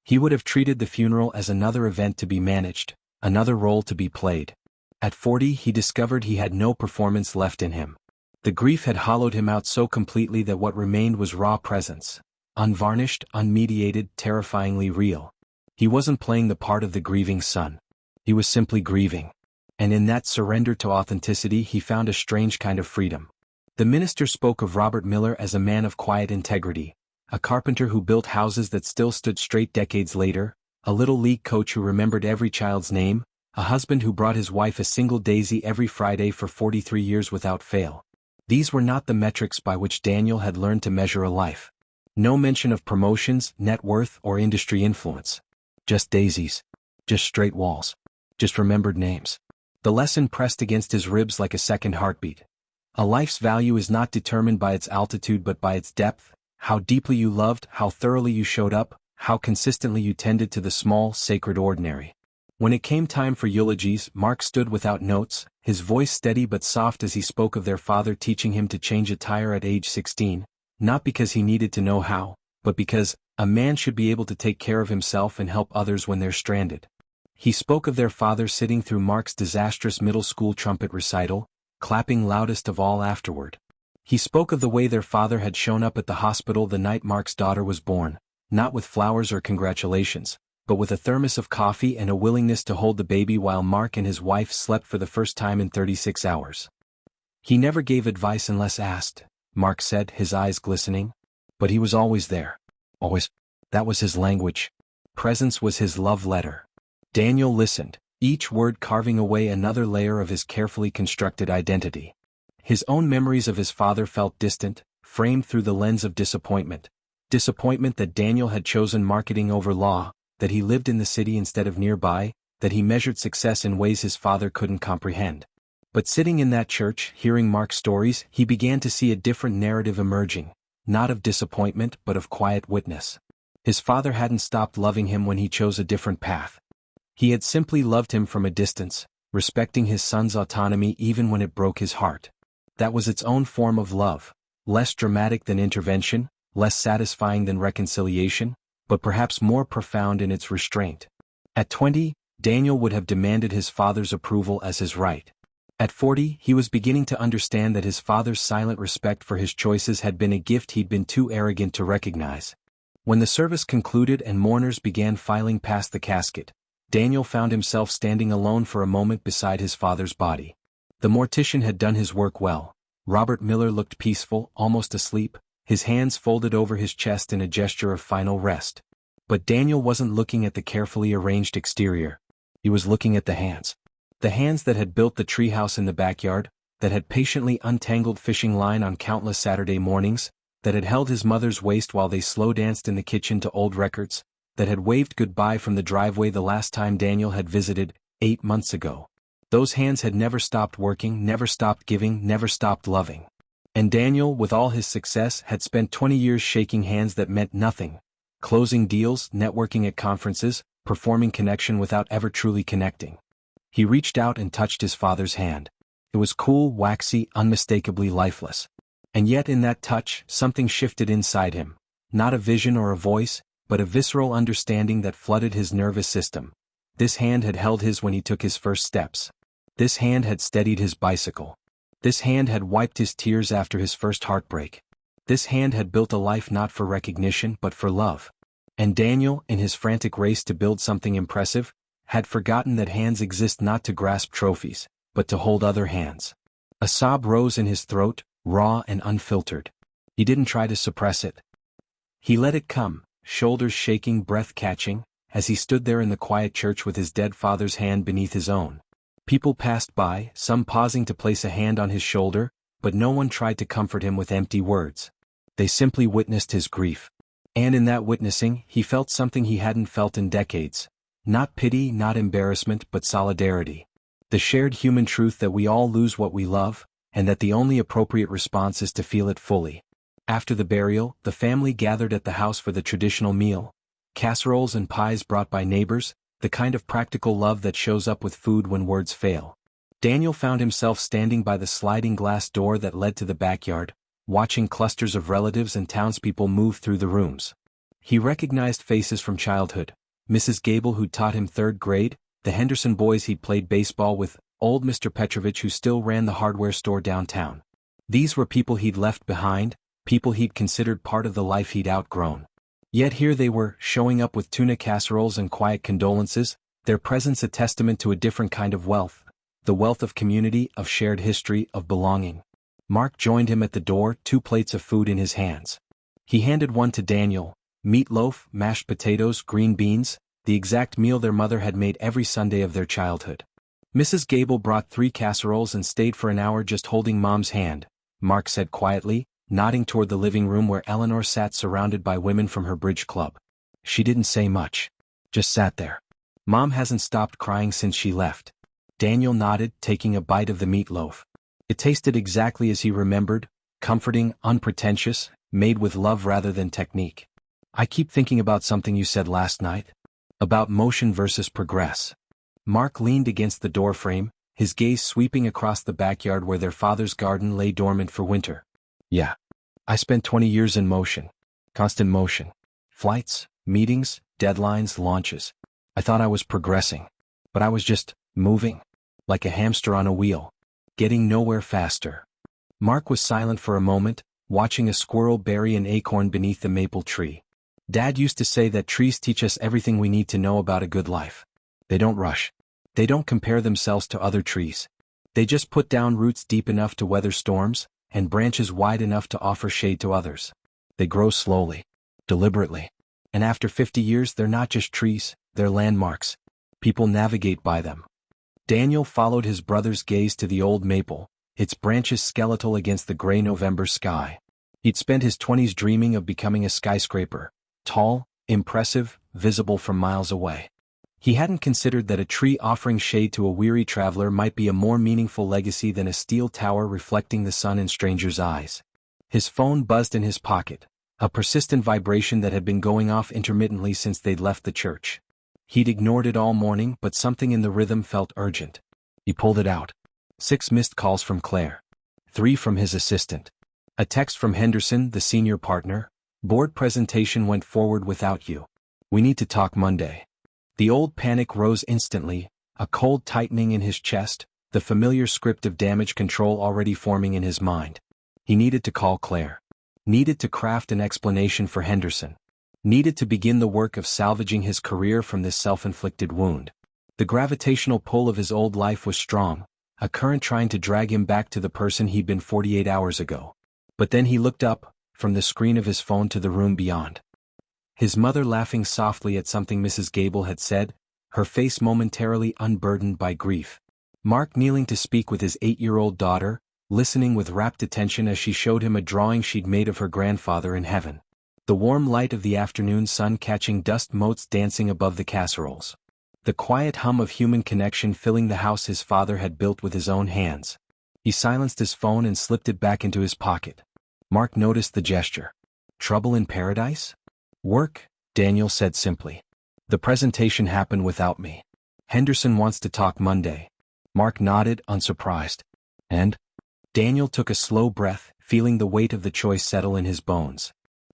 He would have treated the funeral as another event to be managed, another role to be played. At 40 he discovered he had no performance left in him. The grief had hollowed him out so completely that what remained was raw presence. Unvarnished, unmediated, terrifyingly real. He wasn't playing the part of the grieving son. He was simply grieving. And in that surrender to authenticity he found a strange kind of freedom. The minister spoke of Robert Miller as a man of quiet integrity, a carpenter who built houses that still stood straight decades later, a little league coach who remembered every child's name, a husband who brought his wife a single daisy every Friday for 43 years without fail. These were not the metrics by which Daniel had learned to measure a life. No mention of promotions, net worth, or industry influence. Just daisies. Just straight walls. Just remembered names. The lesson pressed against his ribs like a second heartbeat. A life's value is not determined by its altitude but by its depth, how deeply you loved, how thoroughly you showed up, how consistently you tended to the small, sacred ordinary. When it came time for eulogies, Mark stood without notes, his voice steady but soft as he spoke of their father teaching him to change a tire at age 16, not because he needed to know how, but because a man should be able to take care of himself and help others when they're stranded. He spoke of their father sitting through Mark's disastrous middle school trumpet recital, clapping loudest of all afterward. He spoke of the way their father had shown up at the hospital the night Mark's daughter was born, not with flowers or congratulations, but with a thermos of coffee and a willingness to hold the baby while Mark and his wife slept for the first time in 36 hours. He never gave advice unless asked, Mark said, his eyes glistening. But he was always there. Always. That was his language. Presence was his love letter. Daniel listened, each word carving away another layer of his carefully constructed identity. His own memories of his father felt distant, framed through the lens of disappointment. Disappointment that Daniel had chosen marketing over law, that he lived in the city instead of nearby, that he measured success in ways his father couldn't comprehend. But sitting in that church, hearing Mark's stories, he began to see a different narrative emerging, not of disappointment but of quiet witness. His father hadn't stopped loving him when he chose a different path. He had simply loved him from a distance, respecting his son's autonomy even when it broke his heart. That was its own form of love, less dramatic than intervention, less satisfying than reconciliation, but perhaps more profound in its restraint. At 20, Daniel would have demanded his father's approval as his right. At 40, he was beginning to understand that his father's silent respect for his choices had been a gift he'd been too arrogant to recognize. When the service concluded and mourners began filing past the casket, Daniel found himself standing alone for a moment beside his father's body. The mortician had done his work well. Robert Miller looked peaceful, almost asleep, his hands folded over his chest in a gesture of final rest. But Daniel wasn't looking at the carefully arranged exterior. He was looking at the hands. The hands that had built the treehouse in the backyard, that had patiently untangled fishing line on countless Saturday mornings, that had held his mother's waist while they slow danced in the kitchen to old records, that had waved goodbye from the driveway the last time Daniel had visited, 8 months ago. Those hands had never stopped working, never stopped giving, never stopped loving. And Daniel, with all his success, had spent 20 years shaking hands that meant nothing, closing deals, networking at conferences, performing connection without ever truly connecting. He reached out and touched his father's hand. It was cool, waxy, unmistakably lifeless. And yet in that touch, something shifted inside him. Not a vision or a voice, but a visceral understanding that flooded his nervous system. This hand had held his when he took his first steps. This hand had steadied his bicycle. This hand had wiped his tears after his first heartbreak. This hand had built a life not for recognition but for love. And Daniel, in his frantic race to build something impressive, had forgotten that hands exist not to grasp trophies, but to hold other hands. A sob rose in his throat, raw and unfiltered. He didn't try to suppress it. He let it come, shoulders shaking, breath catching, as he stood there in the quiet church with his dead father's hand beneath his own. People passed by, some pausing to place a hand on his shoulder, but no one tried to comfort him with empty words. They simply witnessed his grief. And in that witnessing, he felt something he hadn't felt in decades. Not pity, not embarrassment, but solidarity. The shared human truth that we all lose what we love, and that the only appropriate response is to feel it fully. After the burial, the family gathered at the house for the traditional meal. Casseroles and pies brought by neighbors, the kind of practical love that shows up with food when words fail. Daniel found himself standing by the sliding glass door that led to the backyard, watching clusters of relatives and townspeople move through the rooms. He recognized faces from childhood. Mrs. Gable who'd taught him 3rd grade, the Henderson boys he'd played baseball with, old Mr. Petrovich who still ran the hardware store downtown. These were people he'd left behind, people he'd considered part of the life he'd outgrown. Yet here they were, showing up with tuna casseroles and quiet condolences, their presence a testament to a different kind of wealth, the wealth of community, of shared history, of belonging. Mark joined him at the door, 2 plates of food in his hands. He handed one to Daniel, meatloaf, mashed potatoes, green beans, the exact meal their mother had made every Sunday of their childhood. Mrs. Gable brought 3 casseroles and stayed for an hour just holding Mom's hand, Mark said quietly, nodding toward the living room where Eleanor sat surrounded by women from her bridge club. She didn't say much. Just sat there. Mom hasn't stopped crying since she left. Daniel nodded, taking a bite of the meatloaf. It tasted exactly as he remembered, comforting, unpretentious, made with love rather than technique. I keep thinking about something you said last night. About motion versus progress. Mark leaned against the doorframe, his gaze sweeping across the backyard where their father's garden lay dormant for winter. Yeah. I spent 20 years in motion. Constant motion. Flights, meetings, deadlines, launches. I thought I was progressing. But I was just moving. Like a hamster on a wheel. Getting nowhere faster. Mark was silent for a moment, watching a squirrel bury an acorn beneath the maple tree. Dad used to say that trees teach us everything we need to know about a good life. They don't rush. They don't compare themselves to other trees. They just put down roots deep enough to weather storms, and branches wide enough to offer shade to others. They grow slowly, deliberately. And after 50 years they're not just trees, they're landmarks. People navigate by them. Daniel followed his brother's gaze to the old maple, its branches skeletal against the gray November sky. He'd spent his 20s dreaming of becoming a skyscraper, tall, impressive, visible from miles away. He hadn't considered that a tree offering shade to a weary traveler might be a more meaningful legacy than a steel tower reflecting the sun in strangers' eyes. His phone buzzed in his pocket, a persistent vibration that had been going off intermittently since they'd left the church. He'd ignored it all morning, but something in the rhythm felt urgent. He pulled it out. 6 missed calls from Claire. 3 from his assistant. A text from Henderson, the senior partner. Board presentation went forward without you. We need to talk Monday. The old panic rose instantly, a cold tightening in his chest, the familiar script of damage control already forming in his mind. He needed to call Claire. Needed to craft an explanation for Henderson. Needed to begin the work of salvaging his career from this self-inflicted wound. The gravitational pull of his old life was strong, a current trying to drag him back to the person he'd been 48 hours ago. But then he looked up, from the screen of his phone to the room beyond. His mother laughing softly at something Mrs. Gable had said, her face momentarily unburdened by grief. Mark kneeling to speak with his 8-year-old daughter, listening with rapt attention as she showed him a drawing she'd made of her grandfather in heaven. The warm light of the afternoon sun catching dust motes dancing above the casseroles. The quiet hum of human connection filling the house his father had built with his own hands. He silenced his phone and slipped it back into his pocket. Mark noticed the gesture. Trouble in paradise? Work, Daniel said simply. The presentation happened without me. Henderson wants to talk Monday. Mark nodded, unsurprised. And? Daniel took a slow breath, feeling the weight of the choice settle in his bones.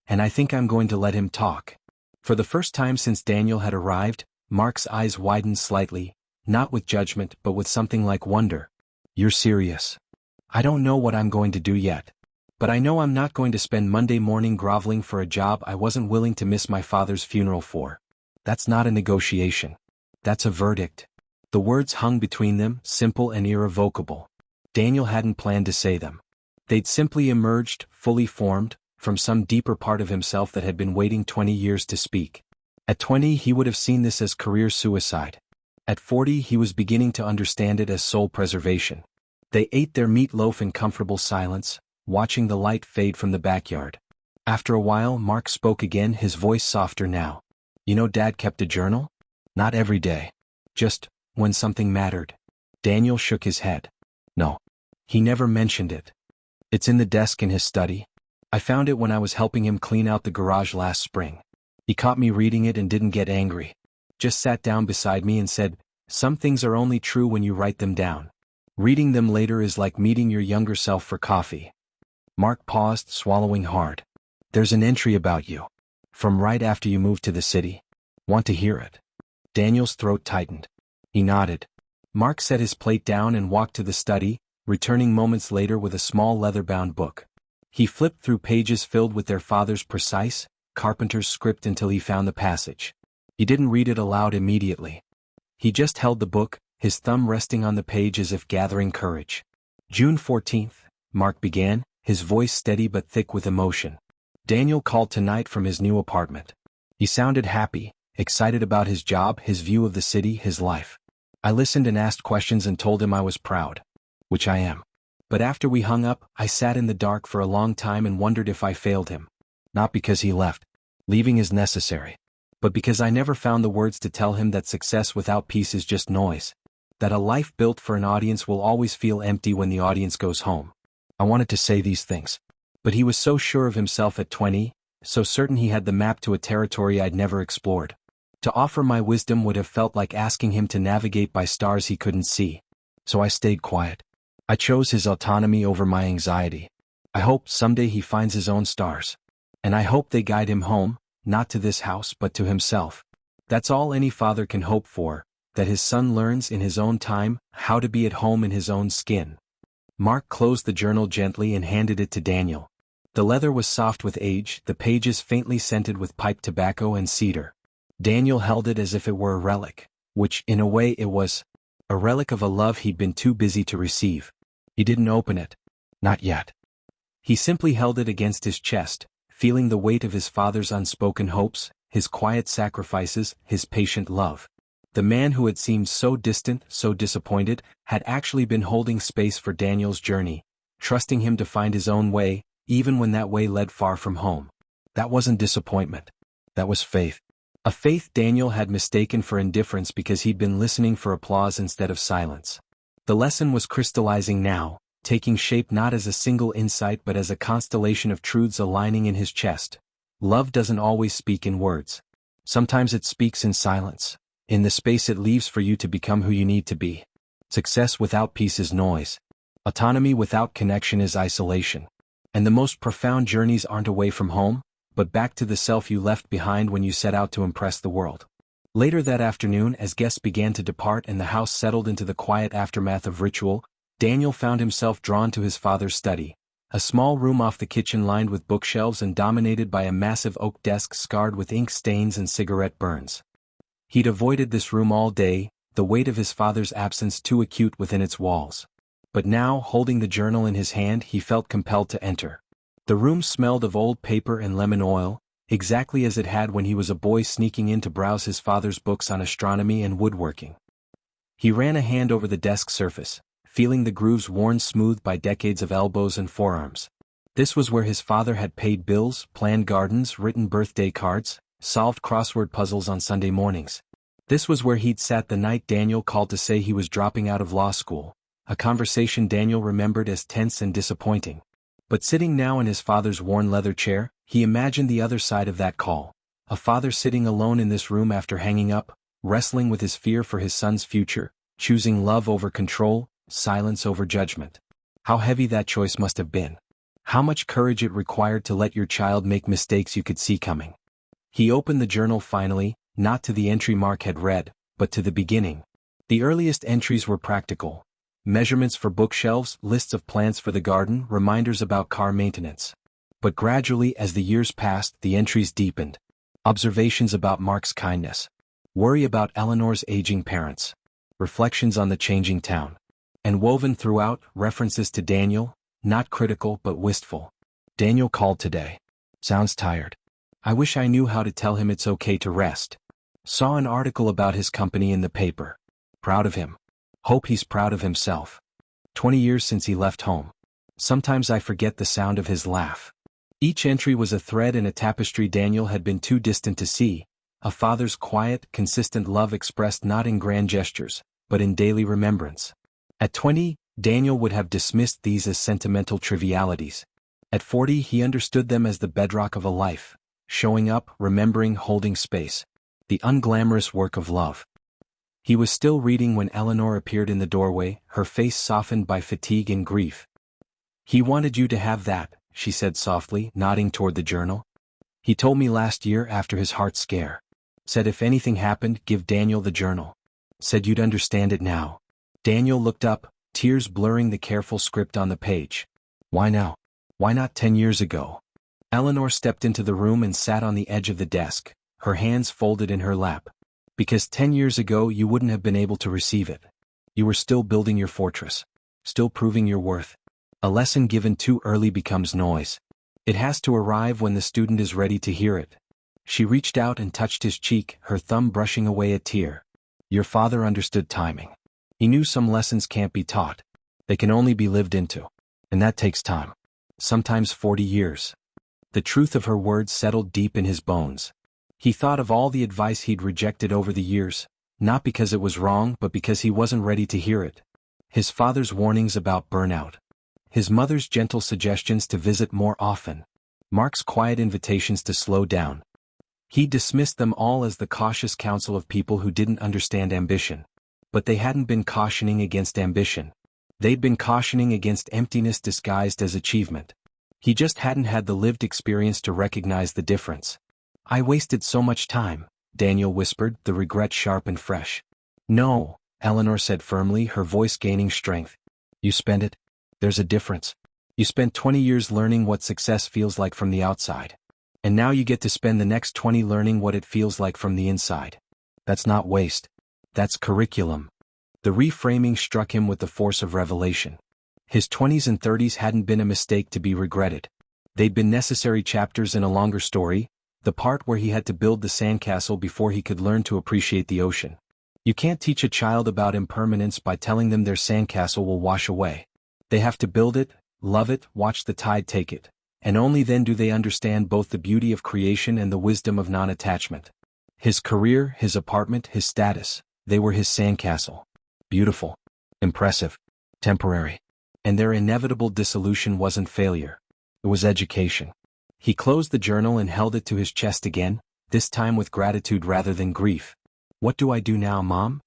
And I think I'm going to let him talk. For the first time since Daniel had arrived, Mark's eyes widened slightly, not with judgment but with something like wonder. You're serious? I don't know what I'm going to do yet. But I know I'm not going to spend Monday morning groveling for a job I wasn't willing to miss my father's funeral for. That's not a negotiation. That's a verdict. The words hung between them, simple and irrevocable. Daniel hadn't planned to say them. They'd simply emerged, fully formed, from some deeper part of himself that had been waiting 20 years to speak. At 20 he would have seen this as career suicide. At 40 he was beginning to understand it as soul preservation. They ate their meatloaf in comfortable silence, watching the light fade from the backyard. After a while Mark spoke again, his voice softer now. You know Dad kept a journal? Not every day. Just, when something mattered. Daniel shook his head. No. He never mentioned it. It's in the desk in his study. I found it when I was helping him clean out the garage last spring. He caught me reading it and didn't get angry. Just sat down beside me and said, some things are only true when you write them down. Reading them later is like meeting your younger self for coffee. Mark paused, swallowing hard. There's an entry about you. From right after you moved to the city. Want to hear it? Daniel's throat tightened. He nodded. Mark set his plate down and walked to the study, returning moments later with a small leather-bound book. He flipped through pages filled with their father's precise, carpenter's script until he found the passage. He didn't read it aloud immediately. He just held the book, his thumb resting on the page as if gathering courage. June 14th, Mark began, his voice steady but thick with emotion. Daniel called tonight from his new apartment. He sounded happy, excited about his job, his view of the city, his life. I listened and asked questions and told him I was proud. Which I am. But after we hung up, I sat in the dark for a long time and wondered if I failed him. Not because he left. Leaving is necessary. But because I never found the words to tell him that success without peace is just noise. That a life built for an audience will always feel empty when the audience goes home. I wanted to say these things. But he was so sure of himself at 20, so certain he had the map to a territory I'd never explored. To offer my wisdom would have felt like asking him to navigate by stars he couldn't see. So I stayed quiet. I chose his autonomy over my anxiety. I hope someday he finds his own stars. And I hope they guide him home, not to this house but to himself. That's all any father can hope for, that his son learns in his own time how to be at home in his own skin. Mark closed the journal gently and handed it to Daniel. The leather was soft with age, the pages faintly scented with pipe tobacco and cedar. Daniel held it as if it were a relic, which, in a way, it was. A relic of a love he'd been too busy to receive. He didn't open it. Not yet. He simply held it against his chest, feeling the weight of his father's unspoken hopes, his quiet sacrifices, his patient love. The man who had seemed so distant, so disappointed, had actually been holding space for Daniel's journey, trusting him to find his own way, even when that way led far from home. That wasn't disappointment. That was faith. A faith Daniel had mistaken for indifference because he'd been listening for applause instead of silence. The lesson was crystallizing now, taking shape not as a single insight but as a constellation of truths aligning in his chest. Love doesn't always speak in words. Sometimes it speaks in silence, in the space it leaves for you to become who you need to be. Success without peace is noise. Autonomy without connection is isolation. And the most profound journeys aren't away from home, but back to the self you left behind when you set out to impress the world. Later that afternoon, as guests began to depart and the house settled into the quiet aftermath of ritual, Daniel found himself drawn to his father's study, a small room off the kitchen lined with bookshelves and dominated by a massive oak desk scarred with ink stains and cigarette burns. He'd avoided this room all day, the weight of his father's absence too acute within its walls. But now, holding the journal in his hand, he felt compelled to enter. The room smelled of old paper and lemon oil, exactly as it had when he was a boy sneaking in to browse his father's books on astronomy and woodworking. He ran a hand over the desk surface, feeling the grooves worn smooth by decades of elbows and forearms. This was where his father had paid bills, planned gardens, written birthday cards, solved crossword puzzles on Sunday mornings. This was where he'd sat the night Daniel called to say he was dropping out of law school, a conversation Daniel remembered as tense and disappointing. But sitting now in his father's worn leather chair, he imagined the other side of that call. A father sitting alone in this room after hanging up, wrestling with his fear for his son's future, choosing love over control, silence over judgment. How heavy that choice must have been. How much courage it required to let your child make mistakes you could see coming. He opened the journal finally, not to the entry Mark had read, but to the beginning. The earliest entries were practical. Measurements for bookshelves, lists of plants for the garden, reminders about car maintenance. But gradually, as the years passed, the entries deepened. Observations about Mark's kindness. Worry about Eleanor's aging parents. Reflections on the changing town. And woven throughout, references to Daniel, not critical but wistful. Daniel called today. Sounds tired. I wish I knew how to tell him it's okay to rest. Saw an article about his company in the paper. Proud of him. Hope he's proud of himself. 20 years since he left home. Sometimes I forget the sound of his laugh. Each entry was a thread in a tapestry Daniel had been too distant to see, a father's quiet, consistent love expressed not in grand gestures, but in daily remembrance. At 20, Daniel would have dismissed these as sentimental trivialities. At 40, he understood them as the bedrock of a life, showing up, remembering, holding space. The unglamorous work of love. He was still reading when Eleanor appeared in the doorway, her face softened by fatigue and grief. He wanted you to have that, she said softly, nodding toward the journal. He told me last year after his heart scare. Said if anything happened, give Daniel the journal. Said you'd understand it now. Daniel looked up, tears blurring the careful script on the page. Why now? Why not 10 years ago? Eleanor stepped into the room and sat on the edge of the desk, her hands folded in her lap. Because 10 years ago you wouldn't have been able to receive it. You were still building your fortress. Still proving your worth. A lesson given too early becomes noise. It has to arrive when the student is ready to hear it. She reached out and touched his cheek, her thumb brushing away a tear. Your father understood timing. He knew some lessons can't be taught. They can only be lived into. And that takes time. Sometimes 40 years. The truth of her words settled deep in his bones. He thought of all the advice he'd rejected over the years, not because it was wrong but because he wasn't ready to hear it. His father's warnings about burnout. His mother's gentle suggestions to visit more often. Mark's quiet invitations to slow down. He dismissed them all as the cautious counsel of people who didn't understand ambition. But they hadn't been cautioning against ambition. They'd been cautioning against emptiness disguised as achievement. He just hadn't had the lived experience to recognize the difference. I wasted so much time, Daniel whispered, the regret sharp and fresh. No, Eleanor said firmly, her voice gaining strength. You spent it. There's a difference. You spent 20 years learning what success feels like from the outside. And now you get to spend the next 20 learning what it feels like from the inside. That's not waste. That's curriculum. The reframing struck him with the force of revelation. His 20s and 30s hadn't been a mistake to be regretted. They'd been necessary chapters in a longer story, the part where he had to build the sandcastle before he could learn to appreciate the ocean. You can't teach a child about impermanence by telling them their sandcastle will wash away. They have to build it, love it, watch the tide take it, and only then do they understand both the beauty of creation and the wisdom of non-attachment. His career, his apartment, his status, they were his sandcastle. Beautiful, impressive, temporary. And their inevitable dissolution wasn't failure. It was education. He closed the journal and held it to his chest again, this time with gratitude rather than grief. What do I do now, Mom?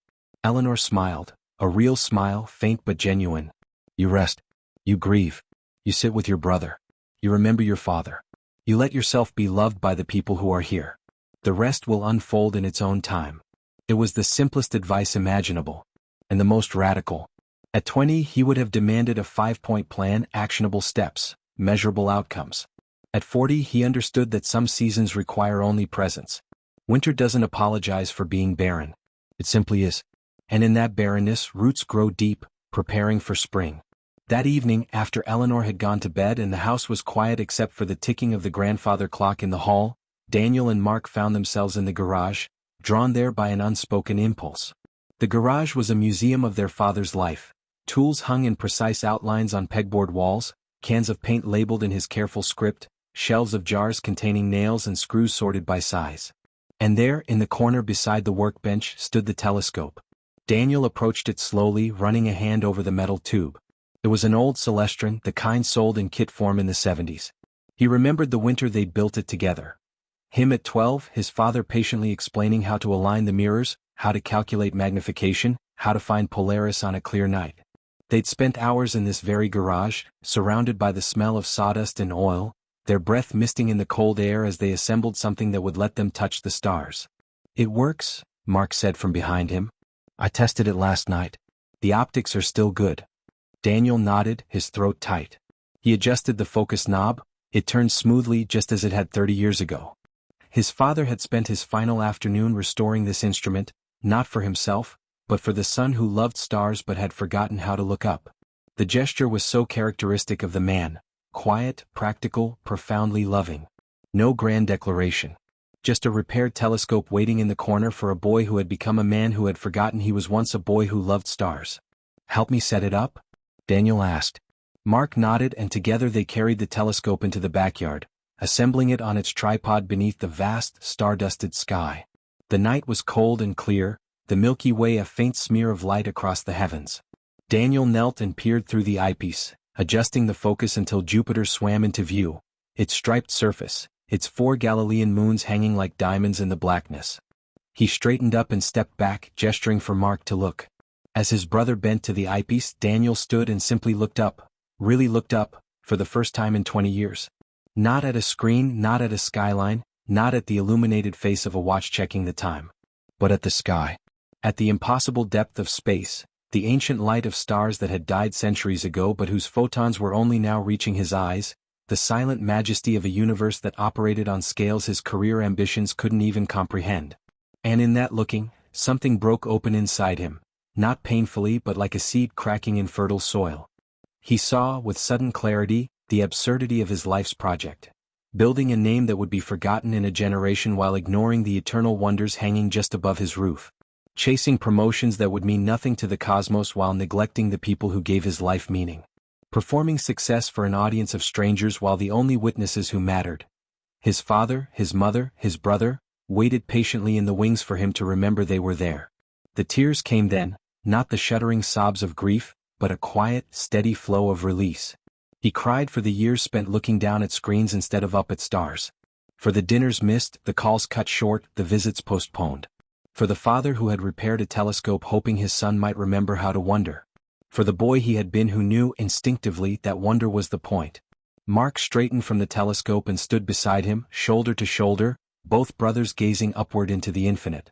Eleanor smiled, a real smile, faint but genuine. You rest. You grieve. You sit with your brother. You remember your father. You let yourself be loved by the people who are here. The rest will unfold in its own time. It was the simplest advice imaginable. And the most radical. At 20, he would have demanded a 5-point plan, actionable steps, measurable outcomes. At 40, he understood that some seasons require only presence. Winter doesn't apologize for being barren. It simply is. And in that barrenness, roots grow deep, preparing for spring. That evening, after Eleanor had gone to bed and the house was quiet except for the ticking of the grandfather clock in the hall, Daniel and Mark found themselves in the garage, drawn there by an unspoken impulse. The garage was a museum of their father's life. Tools hung in precise outlines on pegboard walls, cans of paint labeled in his careful script, shelves of jars containing nails and screws sorted by size. And there, in the corner beside the workbench, stood the telescope. Daniel approached it slowly, running a hand over the metal tube. It was an old Celestron, the kind sold in kit form in the 70s. He remembered the winter they'd built it together. Him at 12, his father patiently explaining how to align the mirrors, how to calculate magnification, how to find Polaris on a clear night. They'd spent hours in this very garage, surrounded by the smell of sawdust and oil, their breath misting in the cold air as they assembled something that would let them touch the stars. It works, Mark said from behind him. I tested it last night. The optics are still good. Daniel nodded, his throat tight. He adjusted the focus knob. It turned smoothly just as it had 30 years ago. His father had spent his final afternoon restoring this instrument, not for himself, but for the son who loved stars but had forgotten how to look up. The gesture was so characteristic of the man, quiet, practical, profoundly loving. No grand declaration. Just a repaired telescope waiting in the corner for a boy who had become a man who had forgotten he was once a boy who loved stars. Help me set it up? Daniel asked. Mark nodded and together they carried the telescope into the backyard, assembling it on its tripod beneath the vast, star-dusted sky. The night was cold and clear, the Milky Way a faint smear of light across the heavens. Daniel knelt and peered through the eyepiece, adjusting the focus until Jupiter swam into view, its striped surface, its 4 Galilean moons hanging like diamonds in the blackness. He straightened up and stepped back, gesturing for Mark to look. As his brother bent to the eyepiece, Daniel stood and simply looked up, really looked up, for the first time in 20 years. Not at a screen, not at a skyline, not at the illuminated face of a watch checking the time. But at the sky. At the impossible depth of space, the ancient light of stars that had died centuries ago but whose photons were only now reaching his eyes, the silent majesty of a universe that operated on scales his career ambitions couldn't even comprehend. And in that looking, something broke open inside him, not painfully but like a seed cracking in fertile soil. He saw, with sudden clarity, the absurdity of his life's project. Building a name that would be forgotten in a generation while ignoring the eternal wonders hanging just above his roof. Chasing promotions that would mean nothing to the cosmos while neglecting the people who gave his life meaning. Performing success for an audience of strangers while the only witnesses who mattered, his father, his mother, his brother, waited patiently in the wings for him to remember they were there. The tears came then, not the shuddering sobs of grief, but a quiet, steady flow of release. He cried for the years spent looking down at screens instead of up at stars. For the dinners missed, the calls cut short, the visits postponed. For the father who had repaired a telescope hoping his son might remember how to wonder. For the boy he had been who knew instinctively that wonder was the point. Mark straightened from the telescope and stood beside him, shoulder to shoulder, both brothers gazing upward into the infinite.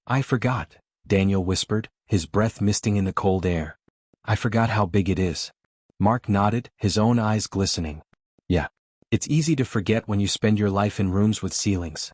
I forgot, Daniel whispered, his breath misting in the cold air. I forgot how big it is. Mark nodded, his own eyes glistening. Yeah. It's easy to forget when you spend your life in rooms with ceilings.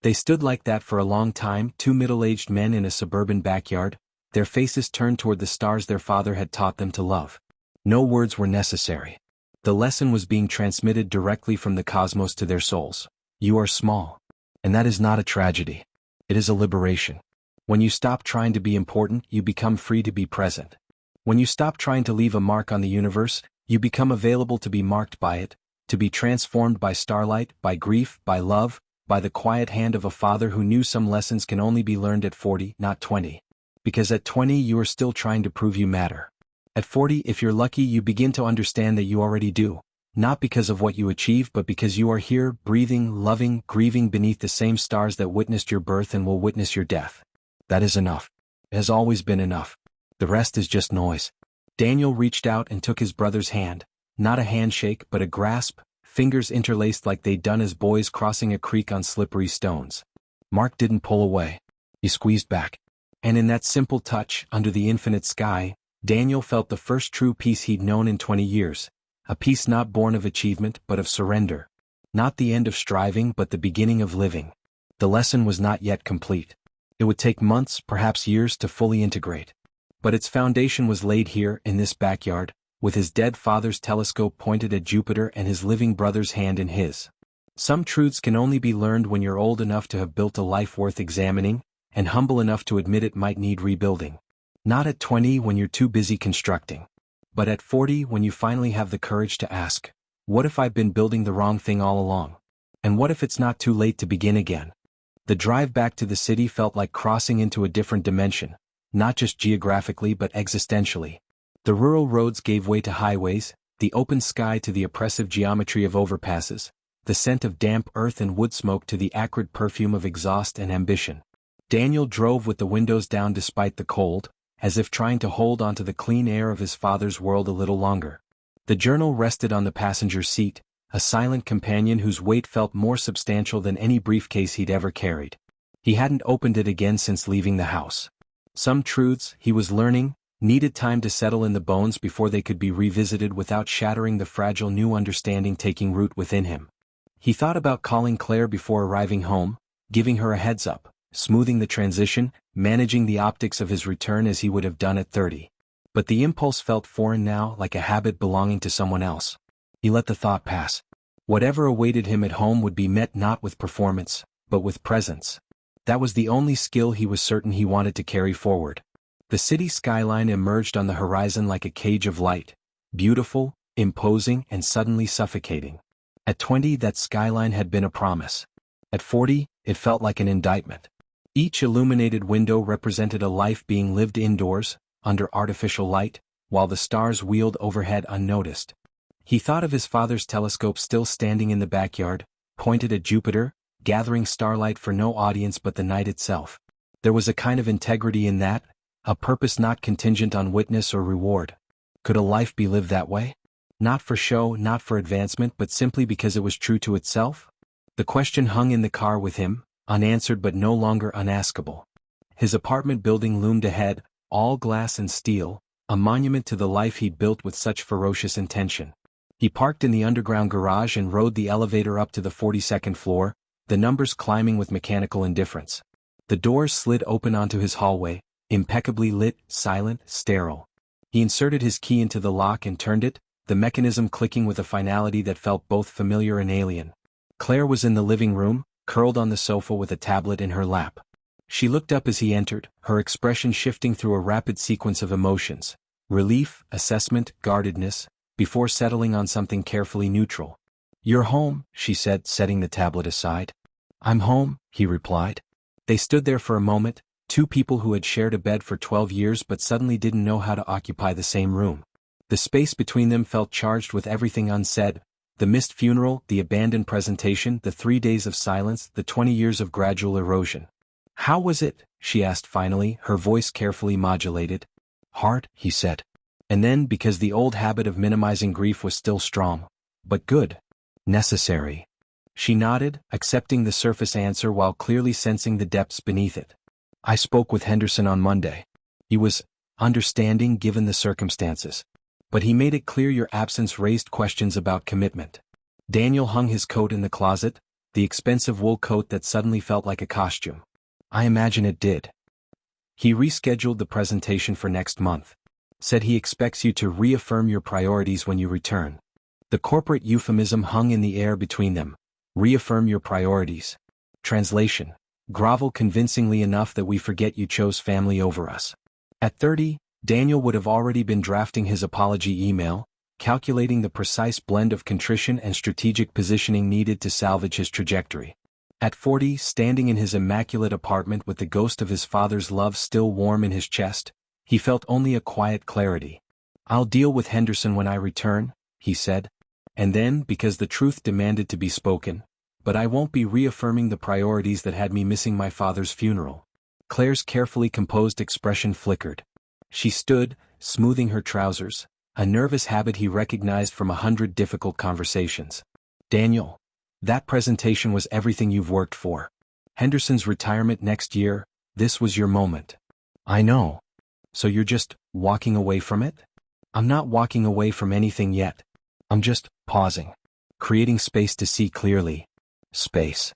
They stood like that for a long time, two middle-aged men in a suburban backyard, their faces turned toward the stars their father had taught them to love. No words were necessary. The lesson was being transmitted directly from the cosmos to their souls. You are small. And that is not a tragedy. It is a liberation. When you stop trying to be important, you become free to be present. When you stop trying to leave a mark on the universe, you become available to be marked by it, to be transformed by starlight, by grief, by love, by the quiet hand of a father who knew some lessons can only be learned at 40, not 20. Because at 20 you are still trying to prove you matter. At 40, if you're lucky, you begin to understand that you already do, not because of what you achieve but because you are here, breathing, loving, grieving beneath the same stars that witnessed your birth and will witness your death. That is enough. It has always been enough. The rest is just noise. Daniel reached out and took his brother's hand, not a handshake but a grasp, fingers interlaced like they'd done as boys crossing a creek on slippery stones. Mark didn't pull away. He squeezed back. And in that simple touch, under the infinite sky, Daniel felt the first true peace he'd known in 20 years, a peace not born of achievement but of surrender. Not the end of striving but the beginning of living. The lesson was not yet complete. It would take months, perhaps years, to fully integrate. But its foundation was laid here, in this backyard, with his dead father's telescope pointed at Jupiter and his living brother's hand in his. Some truths can only be learned when you're old enough to have built a life worth examining, and humble enough to admit it might need rebuilding. Not at 20 when you're too busy constructing. But at 40 when you finally have the courage to ask, what if I've been building the wrong thing all along? And what if it's not too late to begin again? The drive back to the city felt like crossing into a different dimension, not just geographically but existentially. The rural roads gave way to highways, the open sky to the oppressive geometry of overpasses, the scent of damp earth and wood smoke to the acrid perfume of exhaust and ambition. Daniel drove with the windows down despite the cold, as if trying to hold onto the clean air of his father's world a little longer. The journal rested on the passenger seat, a silent companion whose weight felt more substantial than any briefcase he'd ever carried. He hadn't opened it again since leaving the house. Some truths, he was learning, needed time to settle in the bones before they could be revisited without shattering the fragile new understanding taking root within him. He thought about calling Claire before arriving home, giving her a heads up, smoothing the transition, managing the optics of his return as he would have done at 30. But the impulse felt foreign now, like a habit belonging to someone else. He let the thought pass. Whatever awaited him at home would be met not with performance, but with presence. That was the only skill he was certain he wanted to carry forward. The city skyline emerged on the horizon like a cage of light, beautiful, imposing, and suddenly suffocating. At 20, that skyline had been a promise. At 40, it felt like an indictment. Each illuminated window represented a life being lived indoors, under artificial light, while the stars wheeled overhead unnoticed. He thought of his father's telescope still standing in the backyard, pointed at Jupiter, gathering starlight for no audience but the night itself. There was a kind of integrity in that, a purpose not contingent on witness or reward. Could a life be lived that way? Not for show, not for advancement, but simply because it was true to itself? The question hung in the car with him, unanswered but no longer unaskable. His apartment building loomed ahead, all glass and steel, a monument to the life he'd built with such ferocious intention. He parked in the underground garage and rode the elevator up to the 42nd floor, the numbers climbing with mechanical indifference. The doors slid open onto his hallway, impeccably lit, silent, sterile. He inserted his key into the lock and turned it, the mechanism clicking with a finality that felt both familiar and alien. Claire was in the living room, curled on the sofa with a tablet in her lap. She looked up as he entered, her expression shifting through a rapid sequence of emotions: relief, assessment, guardedness, before settling on something carefully neutral. "You're home," she said, setting the tablet aside. "I'm home," he replied. They stood there for a moment, two people who had shared a bed for 12 years but suddenly didn't know how to occupy the same room. The space between them felt charged with everything unsaid: the missed funeral, the abandoned presentation, the 3 days of silence, the 20 years of gradual erosion. "How was it?" she asked finally, her voice carefully modulated. "Hard," he said. And then, because the old habit of minimizing grief was still strong, "But good. Necessary." She nodded, accepting the surface answer while clearly sensing the depths beneath it. "I spoke with Henderson on Monday. He was understanding given the circumstances. But he made it clear your absence raised questions about commitment. Daniel hung his coat in the closet, the expensive wool coat that suddenly felt like a costume. I imagine it did. He rescheduled the presentation for next month. Said he expects you to reaffirm your priorities when you return. The corporate euphemism hung in the air between them. Reaffirm your priorities. Translation: grovel convincingly enough that we forget you chose family over us. At 30, Daniel would have already been drafting his apology email, calculating the precise blend of contrition and strategic positioning needed to salvage his trajectory. At 40, standing in his immaculate apartment with the ghost of his father's love still warm in his chest, he felt only a quiet clarity. I'll deal with Henderson when I return, he said. And then, because the truth demanded to be spoken, but I won't be reaffirming the priorities that had me missing my father's funeral. Claire's carefully composed expression flickered. She stood, smoothing her trousers, a nervous habit he recognized from 100 difficult conversations. Daniel, that presentation was everything you've worked for. Henderson's retirement next year, this was your moment. I know. So you're just walking away from it? I'm not walking away from anything yet. I'm just pausing. Creating space to see clearly. Space.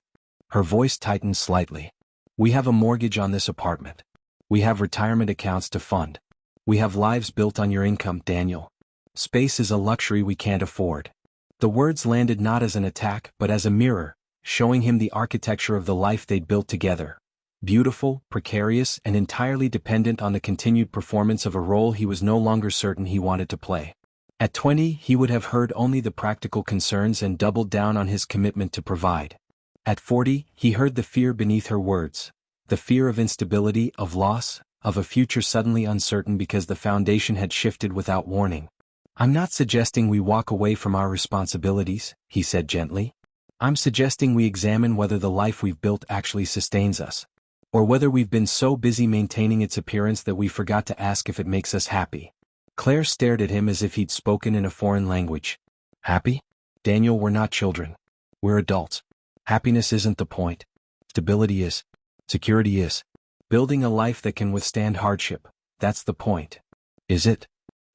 Her voice tightened slightly. We have a mortgage on this apartment. We have retirement accounts to fund. We have lives built on your income, Daniel. Space is a luxury we can't afford. The words landed not as an attack but as a mirror, showing him the architecture of the life they'd built together. Beautiful, precarious, and entirely dependent on the continued performance of a role he was no longer certain he wanted to play. At 20, he would have heard only the practical concerns and doubled down on his commitment to provide. At 40, he heard the fear beneath her words, the fear of instability, of loss, of a future suddenly uncertain because the foundation had shifted without warning. I'm not suggesting we walk away from our responsibilities, he said gently. I'm suggesting we examine whether the life we've built actually sustains us. Or whether we've been so busy maintaining its appearance that we forgot to ask if it makes us happy. Claire stared at him as if he'd spoken in a foreign language. Happy? Daniel, we're not children. We're adults. Happiness isn't the point. Stability is. Security is. Building a life that can withstand hardship, that's the point. Is it?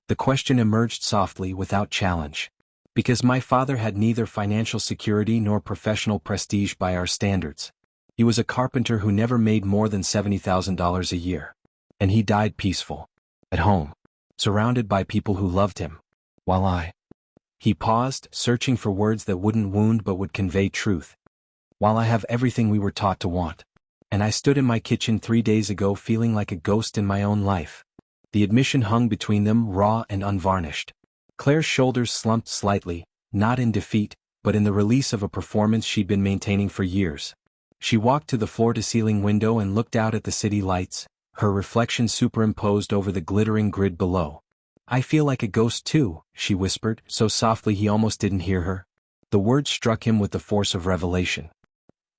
The question emerged softly without challenge. Because my father had neither financial security nor professional prestige by our standards. He was a carpenter who never made more than $70,000 a year. And he died peaceful. At home. Surrounded by people who loved him. While I... He paused, searching for words that wouldn't wound but would convey truth. While I have everything we were taught to want. And I stood in my kitchen 3 days ago feeling like a ghost in my own life. The admission hung between them, raw and unvarnished. Claire's shoulders slumped slightly, not in defeat, but in the release of a performance she'd been maintaining for years. She walked to the floor-to-ceiling window and looked out at the city lights, her reflection superimposed over the glittering grid below. I feel like a ghost too, she whispered, so softly he almost didn't hear her. The words struck him with the force of revelation.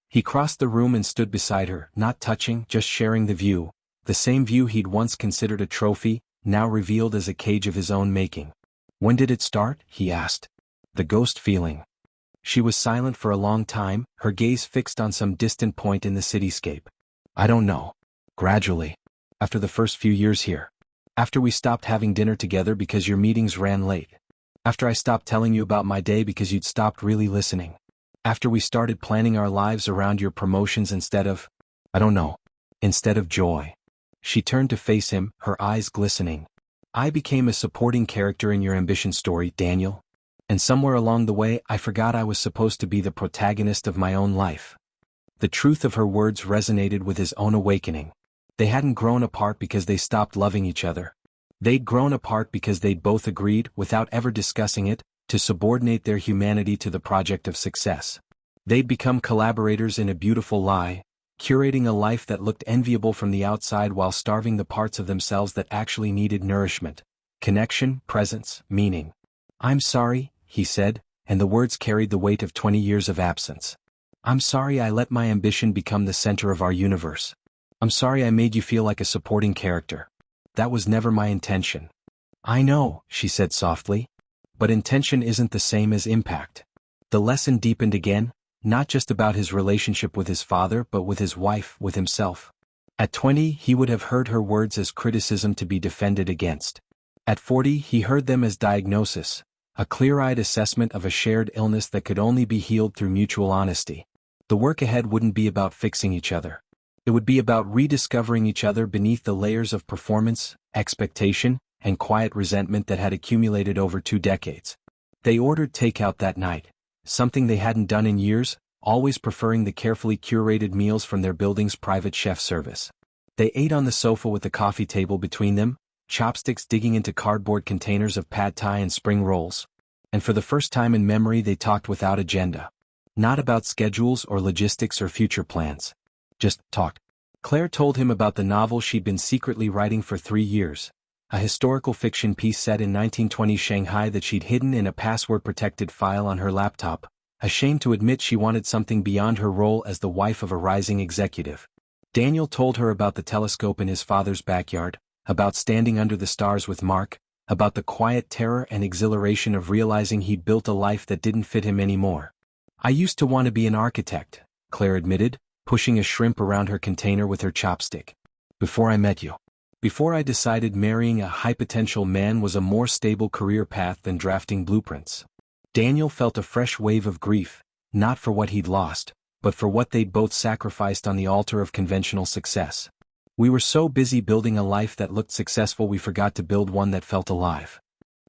He crossed the room and stood beside her, not touching, just sharing the view, the same view he'd once considered a trophy, now revealed as a cage of his own making. When did it start? He asked. The ghost feeling. She was silent for a long time, her gaze fixed on some distant point in the cityscape. I don't know. Gradually. After the first few years here. After we stopped having dinner together because your meetings ran late. After I stopped telling you about my day because you'd stopped really listening. After we started planning our lives around your promotions instead of, I don't know, instead of joy. She turned to face him, her eyes glistening. I became a supporting character in your ambition story, Daniel. And somewhere along the way I forgot I was supposed to be the protagonist of my own life. The truth of her words resonated with his own awakening. They hadn't grown apart because they stopped loving each other. They'd grown apart because they'd both agreed, without ever discussing it, to subordinate their humanity to the project of success. They'd become collaborators in a beautiful lie, curating a life that looked enviable from the outside while starving the parts of themselves that actually needed nourishment, connection, presence, meaning. I'm sorry, he said, and the words carried the weight of 20 years of absence. I'm sorry I let my ambition become the center of our universe. I'm sorry I made you feel like a supporting character. That was never my intention. I know, she said softly. But intention isn't the same as impact. The lesson deepened again, not just about his relationship with his father but with his wife, with himself. At 20, he would have heard her words as criticism to be defended against. At 40, he heard them as diagnosis, a clear-eyed assessment of a shared illness that could only be healed through mutual honesty. The work ahead wouldn't be about fixing each other. It would be about rediscovering each other beneath the layers of performance, expectation, and quiet resentment that had accumulated over 2 decades. They ordered takeout that night, something they hadn't done in years, always preferring the carefully curated meals from their building's private chef service. They ate on the sofa with the coffee table between them, chopsticks digging into cardboard containers of pad thai and spring rolls. And for the first time in memory they talked without agenda. Not about schedules or logistics or future plans. Just talked. Claire told him about the novel she'd been secretly writing for 3 years, a historical fiction piece set in 1920 Shanghai that she'd hidden in a password-protected file on her laptop, ashamed to admit she wanted something beyond her role as the wife of a rising executive. Daniel told her about the telescope in his father's backyard, about standing under the stars with Mark, about the quiet terror and exhilaration of realizing he'd built a life that didn't fit him anymore. "I used to want to be an architect," Claire admitted, pushing a shrimp around her container with her chopstick. "Before I met you. Before I decided marrying a high-potential man was a more stable career path than drafting blueprints." Daniel felt a fresh wave of grief, not for what he'd lost, but for what they'd both sacrificed on the altar of conventional success. "We were so busy building a life that looked successful we forgot to build one that felt alive."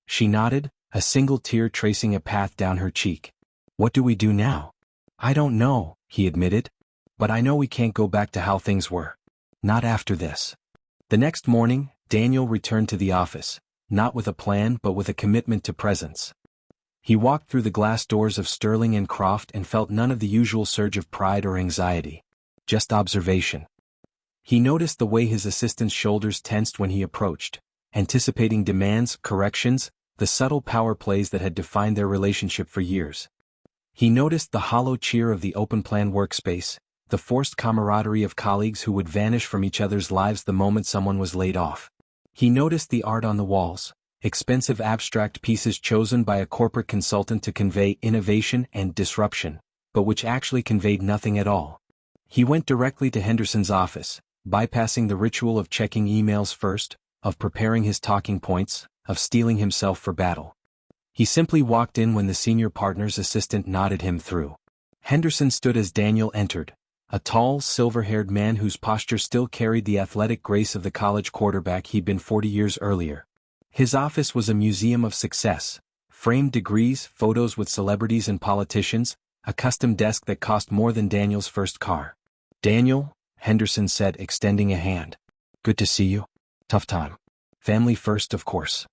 She nodded, a single tear tracing a path down her cheek. "What do we do now?" "I don't know," he admitted. "But I know we can't go back to how things were. Not after this." The next morning, Daniel returned to the office, not with a plan but with a commitment to presence. He walked through the glass doors of Sterling and Croft and felt none of the usual surge of pride or anxiety. Just observation. He noticed the way his assistant's shoulders tensed when he approached, anticipating demands, corrections, the subtle power plays that had defined their relationship for years. He noticed the hollow cheer of the open-plan workspace, the forced camaraderie of colleagues who would vanish from each other's lives the moment someone was laid off. He noticed the art on the walls, expensive abstract pieces chosen by a corporate consultant to convey innovation and disruption, but which actually conveyed nothing at all. He went directly to Henderson's office, bypassing the ritual of checking emails first, of preparing his talking points, of steeling himself for battle. He simply walked in when the senior partner's assistant nodded him through. Henderson stood as Daniel entered, a tall, silver-haired man whose posture still carried the athletic grace of the college quarterback he'd been 40 years earlier. His office was a museum of success, framed degrees, photos with celebrities and politicians, a custom desk that cost more than Daniel's first car. "Daniel," Henderson said, extending a hand. "Good to see you. Tough time. Family first, of course."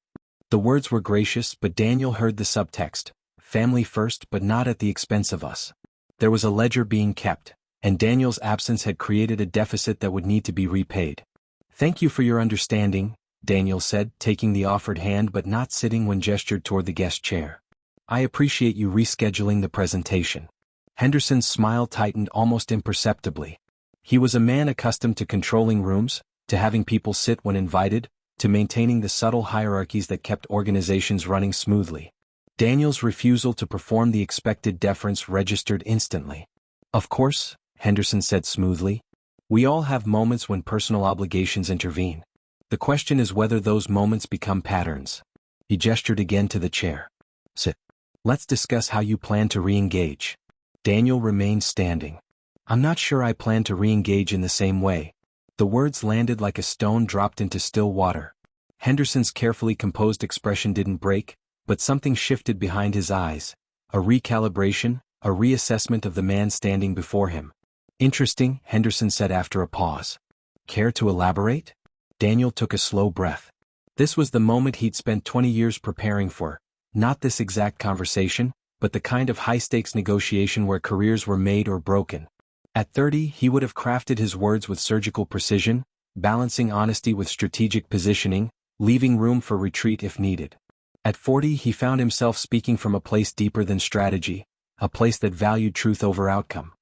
The words were gracious, but Daniel heard the subtext. Family first, but not at the expense of us. There was a ledger being kept, and Daniel's absence had created a deficit that would need to be repaid. "Thank you for your understanding," Daniel said, taking the offered hand but not sitting when gestured toward the guest chair. "I appreciate you rescheduling the presentation." Henderson's smile tightened almost imperceptibly. He was a man accustomed to controlling rooms, to having people sit when invited, to maintaining the subtle hierarchies that kept organizations running smoothly. Daniel's refusal to perform the expected deference registered instantly. "Of course," Henderson said smoothly. "We all have moments when personal obligations intervene. The question is whether those moments become patterns." He gestured again to the chair. "Sit. Let's discuss how you plan to re-engage." Daniel remained standing. "I'm not sure I plan to re-engage in the same way." The words landed like a stone dropped into still water. Henderson's carefully composed expression didn't break, but something shifted behind his eyes, a recalibration, a reassessment of the man standing before him. "Interesting," Henderson said after a pause. "Care to elaborate?" Daniel took a slow breath. This was the moment he'd spent 20 years preparing for, not this exact conversation, but the kind of high-stakes negotiation where careers were made or broken. At 30, he would have crafted his words with surgical precision, balancing honesty with strategic positioning, leaving room for retreat if needed. At 40, he found himself speaking from a place deeper than strategy, a place that valued truth over outcome.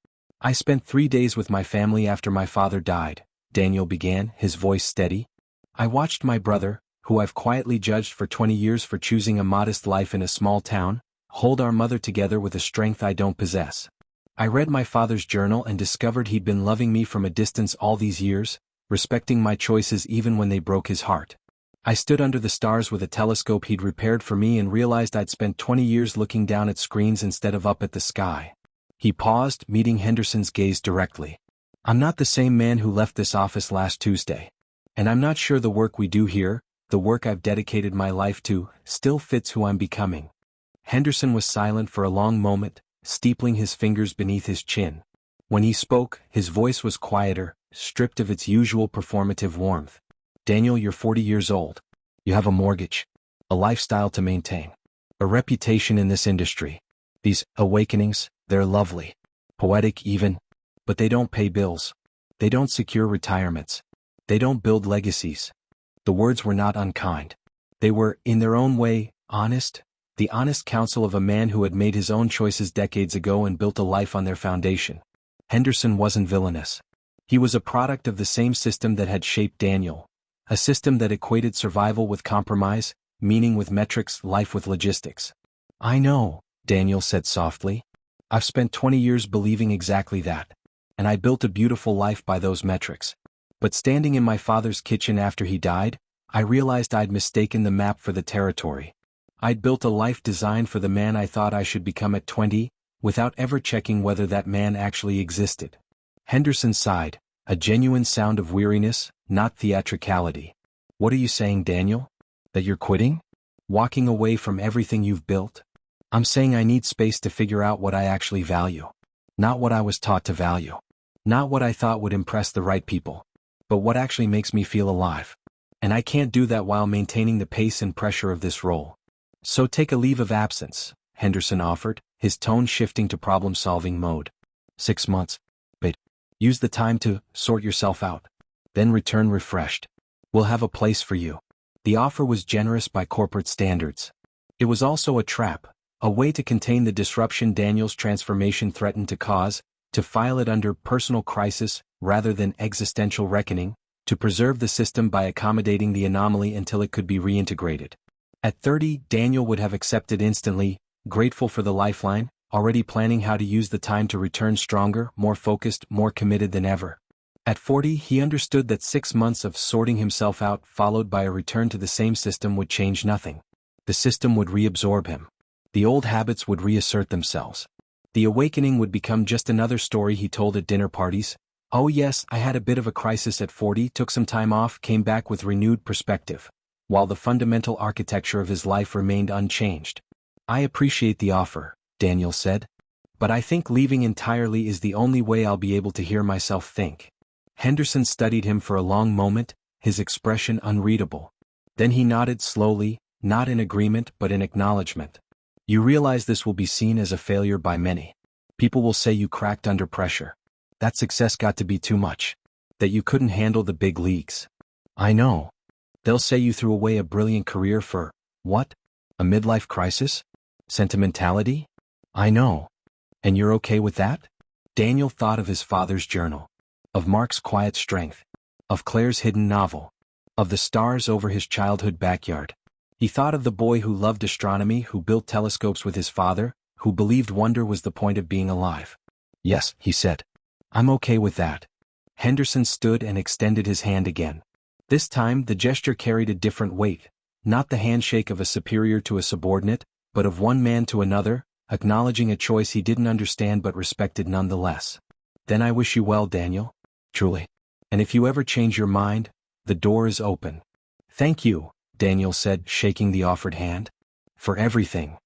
"I spent 3 days with my family after my father died," Daniel began, his voice steady. "I watched my brother, who I've quietly judged for 20 years for choosing a modest life in a small town, hold our mother together with a strength I don't possess. I read my father's journal and discovered he'd been loving me from a distance all these years, respecting my choices even when they broke his heart. I stood under the stars with a telescope he'd repaired for me and realized I'd spent 20 years looking down at screens instead of up at the sky. He paused, meeting Henderson's gaze directly. I'm not the same man who left this office last Tuesday. And I'm not sure the work we do here, the work I've dedicated my life to, still fits who I'm becoming. Henderson was silent for a long moment, steepling his fingers beneath his chin. When he spoke, his voice was quieter, stripped of its usual performative warmth. Daniel, you're 40 years old. You have a mortgage, a lifestyle to maintain, a reputation in this industry. These awakenings, they're lovely, poetic even, but they don't pay bills. They don't secure retirements. They don't build legacies. The words were not unkind. They were, in their own way, honest, the honest counsel of a man who had made his own choices decades ago and built a life on their foundation. Henderson wasn't villainous. He was a product of the same system that had shaped Daniel. A system that equated survival with compromise, meaning with metrics, life with logistics. I know, Daniel said softly. I've spent 20 years believing exactly that. And I built a beautiful life by those metrics. But standing in my father's kitchen after he died, I realized I'd mistaken the map for the territory. I'd built a life designed for the man I thought I should become at 20, without ever checking whether that man actually existed. Henderson sighed, a genuine sound of weariness, not theatricality. What are you saying, Daniel? That you're quitting? Walking away from everything you've built? I'm saying I need space to figure out what I actually value. Not what I was taught to value. Not what I thought would impress the right people. But what actually makes me feel alive. And I can't do that while maintaining the pace and pressure of this role. So take a leave of absence, Henderson offered, his tone shifting to problem-solving mode. 6 months. But use the time to sort yourself out. Then return refreshed. We'll have a place for you. The offer was generous by corporate standards. It was also a trap, a way to contain the disruption Daniel's transformation threatened to cause, to file it under personal crisis rather than existential reckoning, to preserve the system by accommodating the anomaly until it could be reintegrated. At 30, Daniel would have accepted instantly, grateful for the lifeline, already planning how to use the time to return stronger, more focused, more committed than ever. At 40, he understood that 6 months of sorting himself out followed by a return to the same system would change nothing. The system would reabsorb him. The old habits would reassert themselves. The awakening would become just another story he told at dinner parties. Oh yes, I had a bit of a crisis at 40, took some time off, came back with renewed perspective, while the fundamental architecture of his life remained unchanged. I appreciate the offer, Daniel said. But I think leaving entirely is the only way I'll be able to hear myself think. Henderson studied him for a long moment, his expression unreadable. Then he nodded slowly, not in agreement but in acknowledgement. You realize this will be seen as a failure by many. People will say you cracked under pressure. That success got to be too much. That you couldn't handle the big leagues. I know. They'll say you threw away a brilliant career for, what? A midlife crisis? Sentimentality? I know. And you're okay with that? Daniel thought of his father's journal. Of Mark's quiet strength. Of Claire's hidden novel. Of the stars over his childhood backyard. He thought of the boy who loved astronomy, who built telescopes with his father, who believed wonder was the point of being alive. Yes, he said. I'm okay with that. Henderson stood and extended his hand again. This time the gesture carried a different weight, not the handshake of a superior to a subordinate, but of one man to another, acknowledging a choice he didn't understand but respected nonetheless. Then I wish you well, Daniel. Truly. And if you ever change your mind, the door is open. Thank you, Daniel said, shaking the offered hand. For everything.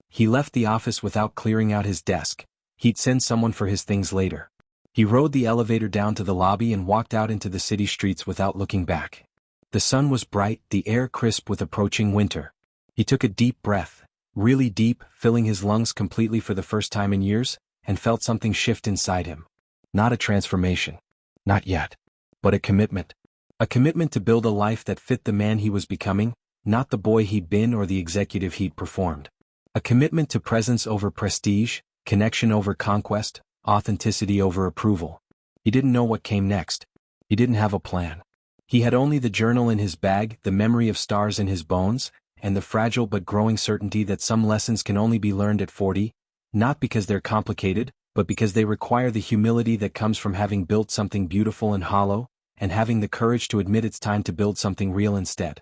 He left the office without clearing out his desk. He'd send someone for his things later. He rode the elevator down to the lobby and walked out into the city streets without looking back. The sun was bright, the air crisp with approaching winter. He took a deep breath, really deep, filling his lungs completely for the first time in years, and felt something shift inside him. Not a transformation. Not yet. But a commitment. A commitment to build a life that fit the man he was becoming, not the boy he'd been or the executive he'd performed. A commitment to presence over prestige, connection over conquest, authenticity over approval. He didn't know what came next. He didn't have a plan. He had only the journal in his bag, the memory of stars in his bones, and the fragile but growing certainty that some lessons can only be learned at 40, not because they're complicated, but because they require the humility that comes from having built something beautiful and hollow, and having the courage to admit it's time to build something real instead.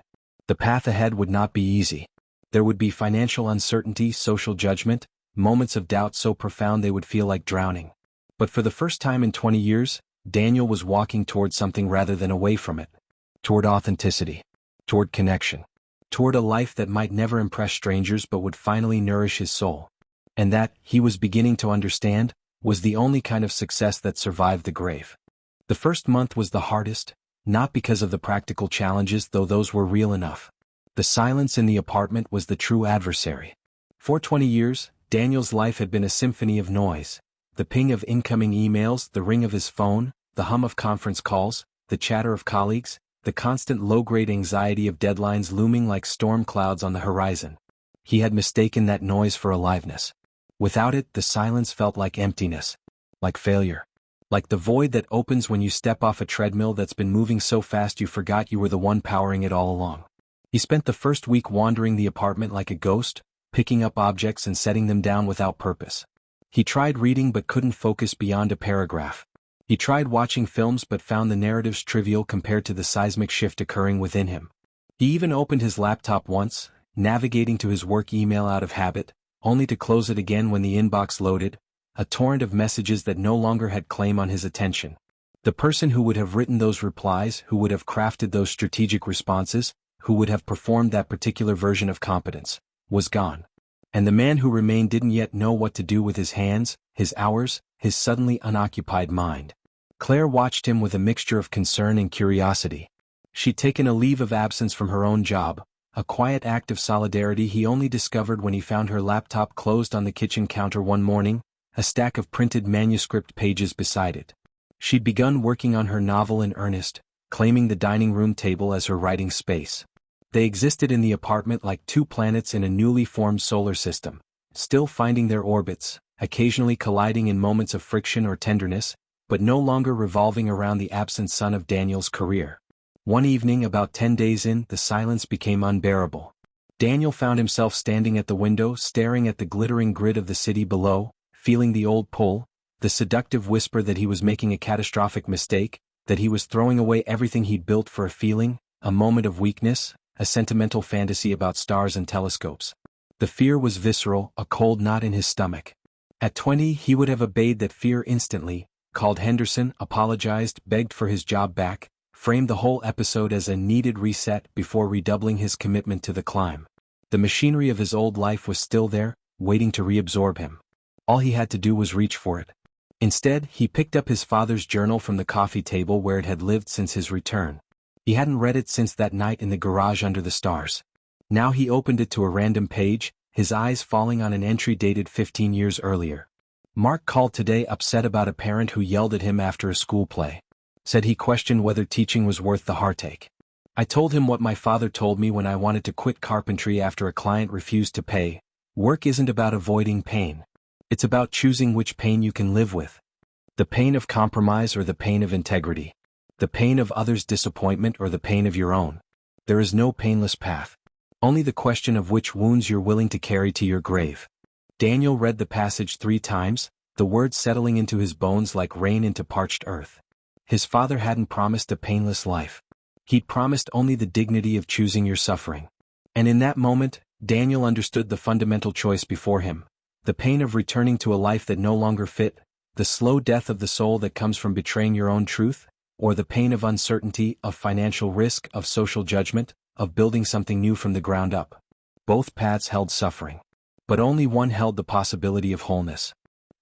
The path ahead would not be easy. There would be financial uncertainty, social judgment, moments of doubt so profound they would feel like drowning. But for the first time in 20 years, Daniel was walking toward something rather than away from it. Toward authenticity. Toward connection. Toward a life that might never impress strangers but would finally nourish his soul. And that, he was beginning to understand, was the only kind of success that survived the grave. The first month was the hardest, not because of the practical challenges, though those were real enough. The silence in the apartment was the true adversary. For 20 years, Daniel's life had been a symphony of noise. The ping of incoming emails, the ring of his phone, the hum of conference calls, the chatter of colleagues, the constant low-grade anxiety of deadlines looming like storm clouds on the horizon. He had mistaken that noise for aliveness. Without it, the silence felt like emptiness. Like failure. Like the void that opens when you step off a treadmill that's been moving so fast you forgot you were the one powering it all along. He spent the first week wandering the apartment like a ghost, picking up objects and setting them down without purpose. He tried reading but couldn't focus beyond a paragraph. He tried watching films but found the narratives trivial compared to the seismic shift occurring within him. He even opened his laptop once, navigating to his work email out of habit, only to close it again when the inbox loaded, a torrent of messages that no longer had claim on his attention. The person who would have written those replies, who would have crafted those strategic responses, who would have performed that particular version of competence, was gone. And the man who remained didn't yet know what to do with his hands, his hours, his suddenly unoccupied mind. Claire watched him with a mixture of concern and curiosity. She'd taken a leave of absence from her own job, a quiet act of solidarity he only discovered when he found her laptop closed on the kitchen counter one morning, a stack of printed manuscript pages beside it. She'd begun working on her novel in earnest, claiming the dining room table as her writing space. They existed in the apartment like two planets in a newly formed solar system, still finding their orbits, occasionally colliding in moments of friction or tenderness, but no longer revolving around the absent sun of Daniel's career. One evening, about 10 days in, the silence became unbearable. Daniel found himself standing at the window, staring at the glittering grid of the city below, feeling the old pull, the seductive whisper that he was making a catastrophic mistake, that he was throwing away everything he'd built for a feeling, a moment of weakness, a sentimental fantasy about stars and telescopes. The fear was visceral, a cold knot in his stomach. At 20, he would have obeyed that fear instantly, called Henderson, apologized, begged for his job back, framed the whole episode as a needed reset before redoubling his commitment to the climb. The machinery of his old life was still there, waiting to reabsorb him. All he had to do was reach for it. Instead, he picked up his father's journal from the coffee table where it had lived since his return. He hadn't read it since that night in the garage under the stars. Now he opened it to a random page, his eyes falling on an entry dated 15 years earlier. Mark called today upset about a parent who yelled at him after a school play. Said he questioned whether teaching was worth the heartache. I told him what my father told me when I wanted to quit carpentry after a client refused to pay. Work isn't about avoiding pain. It's about choosing which pain you can live with. The pain of compromise or the pain of integrity. The pain of others' disappointment or the pain of your own. There is no painless path. Only the question of which wounds you're willing to carry to your grave. Daniel read the passage 3 times, the words settling into his bones like rain into parched earth. His father hadn't promised a painless life. He'd promised only the dignity of choosing your suffering. And in that moment, Daniel understood the fundamental choice before him. The pain of returning to a life that no longer fit, the slow death of the soul that comes from betraying your own truth, or the pain of uncertainty, of financial risk, of social judgment, of building something new from the ground up. Both paths held suffering. But only one held the possibility of wholeness.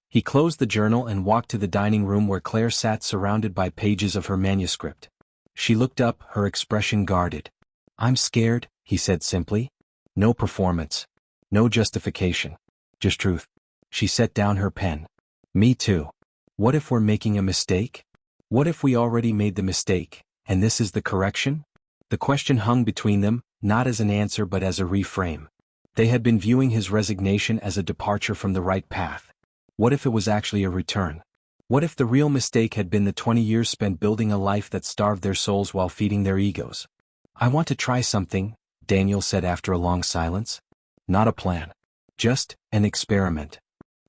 He closed the journal and walked to the dining room where Claire sat surrounded by pages of her manuscript. She looked up, her expression guarded. "I'm scared," he said simply. No performance. No justification. Just truth. She set down her pen. "Me too. What if we're making a mistake? What if we already made the mistake, and this is the correction?" The question hung between them, not as an answer but as a reframe. They had been viewing his resignation as a departure from the right path. What if it was actually a return? What if the real mistake had been the 20 years spent building a life that starved their souls while feeding their egos? "I want to try something," Daniel said after a long silence. "Not a plan. Just an experiment."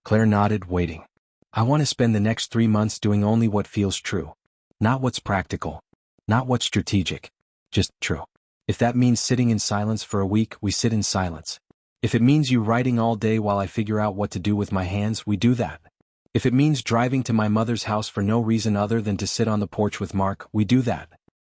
Claire nodded, waiting. "I want to spend the next 3 months doing only what feels true. Not what's practical. Not what's strategic. Just true." If that means sitting in silence for a week, we sit in silence. If it means you writing all day while I figure out what to do with my hands, we do that. If it means driving to my mother's house for no reason other than to sit on the porch with Mark, we do that.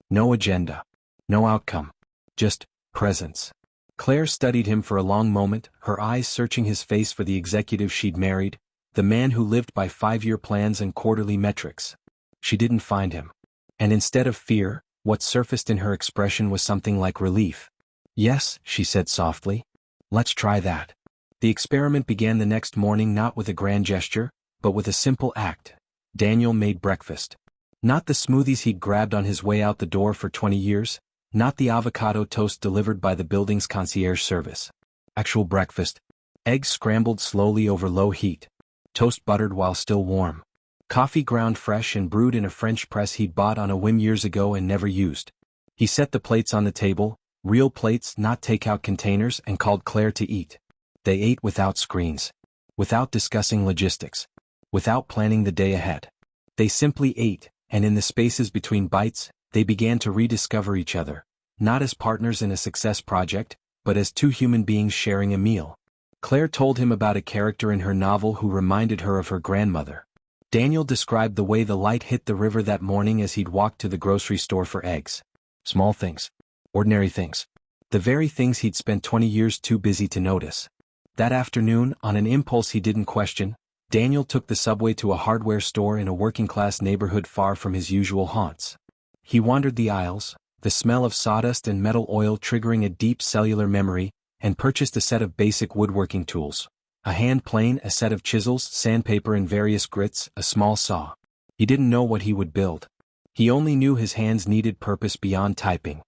No agenda. No outcome. Just presence. Claire studied him for a long moment, her eyes searching his face for the executive she'd married, the man who lived by 5-year plans and quarterly metrics. She didn't find him. And instead of fear, what surfaced in her expression was something like relief. Yes, she said softly. Let's try that. The experiment began the next morning, not with a grand gesture, but with a simple act. Daniel made breakfast. Not the smoothies he'd grabbed on his way out the door for 20 years, not the avocado toast delivered by the building's concierge service. Actual breakfast. Eggs scrambled slowly over low heat. Toast buttered while still warm. Coffee ground fresh and brewed in a French press he'd bought on a whim years ago and never used. He set the plates on the table, real plates, not takeout containers, and called Claire to eat. They ate without screens. Without discussing logistics. Without planning the day ahead. They simply ate, and in the spaces between bites, they began to rediscover each other, not as partners in a success project, but as two human beings sharing a meal. Claire told him about a character in her novel who reminded her of her grandmother. Daniel described the way the light hit the river that morning as he'd walked to the grocery store for eggs. Small things. Ordinary things. The very things he'd spent 20 years too busy to notice. That afternoon, on an impulse he didn't question, Daniel took the subway to a hardware store in a working-class neighborhood far from his usual haunts. He wandered the aisles, the smell of sawdust and metal oil triggering a deep cellular memory, and purchased a set of basic woodworking tools. A hand plane, a set of chisels, sandpaper and various grits, a small saw. He didn't know what he would build. He only knew his hands needed purpose beyond typing.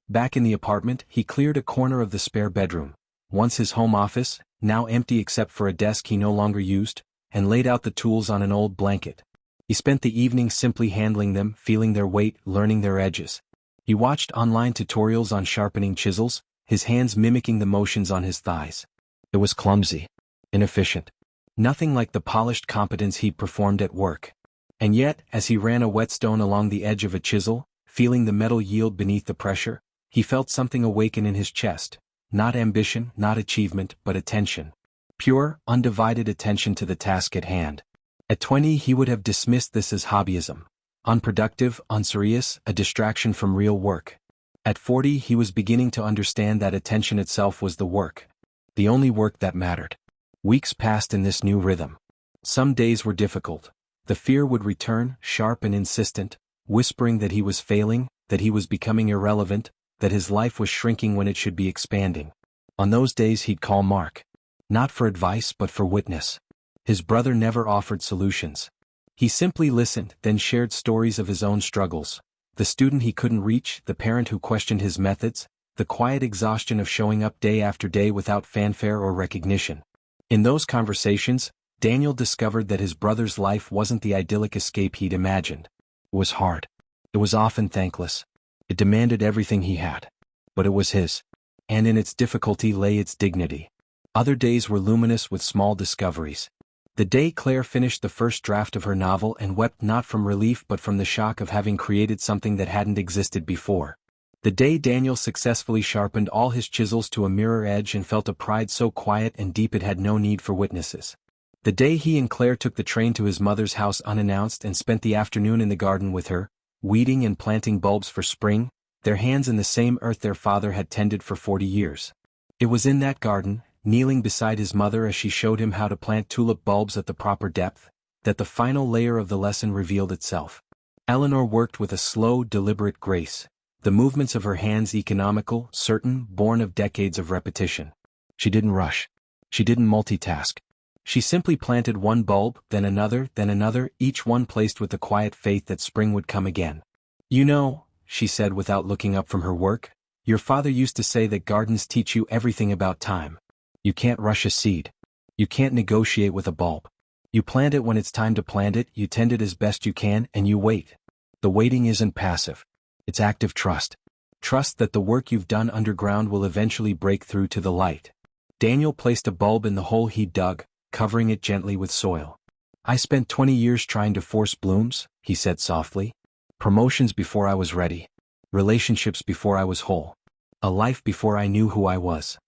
Back in the apartment, he cleared a corner of the spare bedroom, once his home office, now empty except for a desk he no longer used, and laid out the tools on an old blanket. He spent the evening simply handling them, feeling their weight, learning their edges. He watched online tutorials on sharpening chisels, his hands mimicking the motions on his thighs. It was clumsy. Inefficient. Nothing like the polished competence he'd performed at work. And yet, as he ran a whetstone along the edge of a chisel, feeling the metal yield beneath the pressure, he felt something awaken in his chest. Not ambition, not achievement, but attention. Pure, undivided attention to the task at hand. At 20 he would have dismissed this as hobbyism. Unproductive, unserious, a distraction from real work. At 40 he was beginning to understand that attention itself was the work. The only work that mattered. Weeks passed in this new rhythm. Some days were difficult. The fear would return, sharp and insistent, whispering that he was failing, that he was becoming irrelevant, that his life was shrinking when it should be expanding. On those days he'd call Mark. Not for advice but for witness. His brother never offered solutions. He simply listened, then shared stories of his own struggles. The student he couldn't reach, the parent who questioned his methods, the quiet exhaustion of showing up day after day without fanfare or recognition. In those conversations, Daniel discovered that his brother's life wasn't the idyllic escape he'd imagined. It was hard. It was often thankless. It demanded everything he had. But it was his. And in its difficulty lay its dignity. Other days were luminous with small discoveries. The day Claire finished the first draft of her novel and wept not from relief but from the shock of having created something that hadn't existed before. The day Daniel successfully sharpened all his chisels to a mirror edge and felt a pride so quiet and deep it had no need for witnesses. The day he and Claire took the train to his mother's house unannounced and spent the afternoon in the garden with her, weeding and planting bulbs for spring, their hands in the same earth their father had tended for 40 years. It was in that garden, kneeling beside his mother as she showed him how to plant tulip bulbs at the proper depth, that the final layer of the lesson revealed itself. Eleanor worked with a slow, deliberate grace, the movements of her hands economical, certain, born of decades of repetition. She didn't rush. She didn't multitask. She simply planted one bulb, then another, each one placed with the quiet faith that spring would come again. "You know," she said without looking up from her work, "your father used to say that gardens teach you everything about time. You can't rush a seed. You can't negotiate with a bulb. You plant it when it's time to plant it, you tend it as best you can, and you wait. The waiting isn't passive. It's active trust. Trust that the work you've done underground will eventually break through to the light." Daniel placed a bulb in the hole he dug, covering it gently with soil. "I spent 20 years trying to force blooms," he said softly. "Promotions before I was ready. Relationships before I was whole. A life before I knew who I was.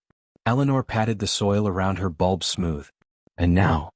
Eleanor patted the soil around her bulb smooth. And now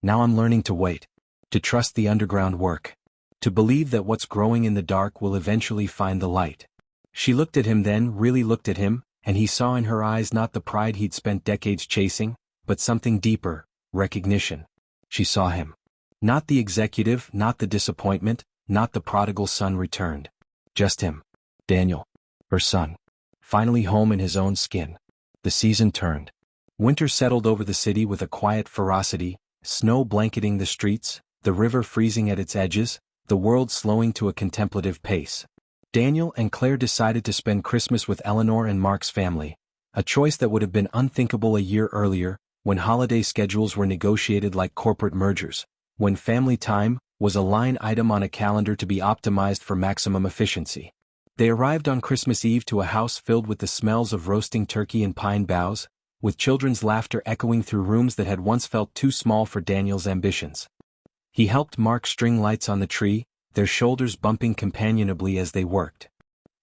I'm learning to wait. To trust the underground work. To believe that what's growing in the dark will eventually find the light. She looked at him then, really looked at him, and he saw in her eyes not the pride he'd spent decades chasing, but something deeper, recognition. She saw him. Not the executive, not the disappointment, not the prodigal son returned. Just him. Daniel. Her son. Finally home in his own skin. The season turned. Winter settled over the city with a quiet ferocity, snow blanketing the streets, the river freezing at its edges, the world slowing to a contemplative pace. Daniel and Claire decided to spend Christmas with Eleanor and Mark's family, a choice that would have been unthinkable a year earlier, when holiday schedules were negotiated like corporate mergers, when family time was a line item on a calendar to be optimized for maximum efficiency. They arrived on Christmas Eve to a house filled with the smells of roasting turkey and pine boughs, with children's laughter echoing through rooms that had once felt too small for Daniel's ambitions. He helped Mark string lights on the tree, their shoulders bumping companionably as they worked.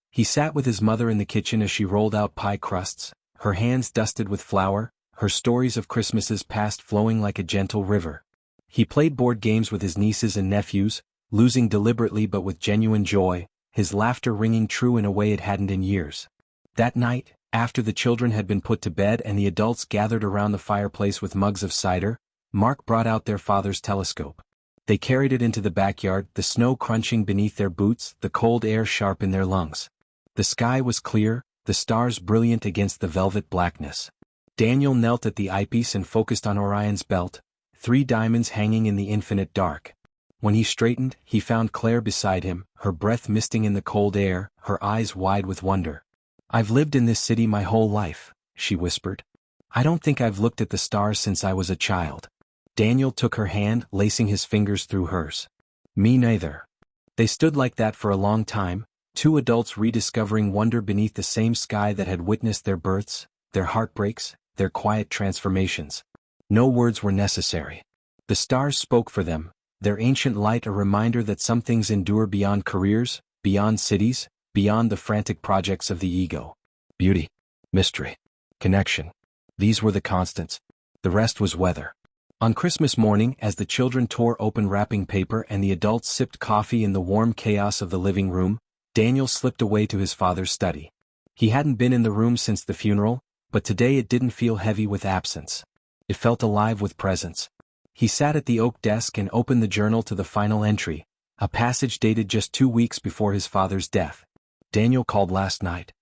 He sat with his mother in the kitchen as she rolled out pie crusts, her hands dusted with flour, her stories of Christmases past flowing like a gentle river. He played board games with his nieces and nephews, losing deliberately but with genuine joy, his laughter ringing true in a way it hadn't in years. That night, after the children had been put to bed and the adults gathered around the fireplace with mugs of cider, Mark brought out their father's telescope. They carried it into the backyard, the snow crunching beneath their boots, the cold air sharp in their lungs. The sky was clear, the stars brilliant against the velvet blackness. Daniel knelt at the eyepiece and focused on Orion's belt, 3 diamonds hanging in the infinite dark. When he straightened, he found Claire beside him, her breath misting in the cold air, her eyes wide with wonder. "I've lived in this city my whole life," she whispered. "I don't think I've looked at the stars since I was a child." Daniel took her hand, lacing his fingers through hers. "Me neither." They stood like that for a long time, 2 adults rediscovering wonder beneath the same sky that had witnessed their births, their heartbreaks, their quiet transformations. No words were necessary. The stars spoke for them, their ancient light a reminder that some things endure beyond careers, beyond cities, beyond the frantic projects of the ego. Beauty, mystery, connection. These were the constants. The rest was weather. On Christmas morning, as the children tore open wrapping paper and the adults sipped coffee in the warm chaos of the living room, Daniel slipped away to his father's study. He hadn't been in the room since the funeral, but today it didn't feel heavy with absence. It felt alive with presence. He sat at the oak desk and opened the journal to the final entry, a passage dated just 2 weeks before his father's death. "Daniel called last night.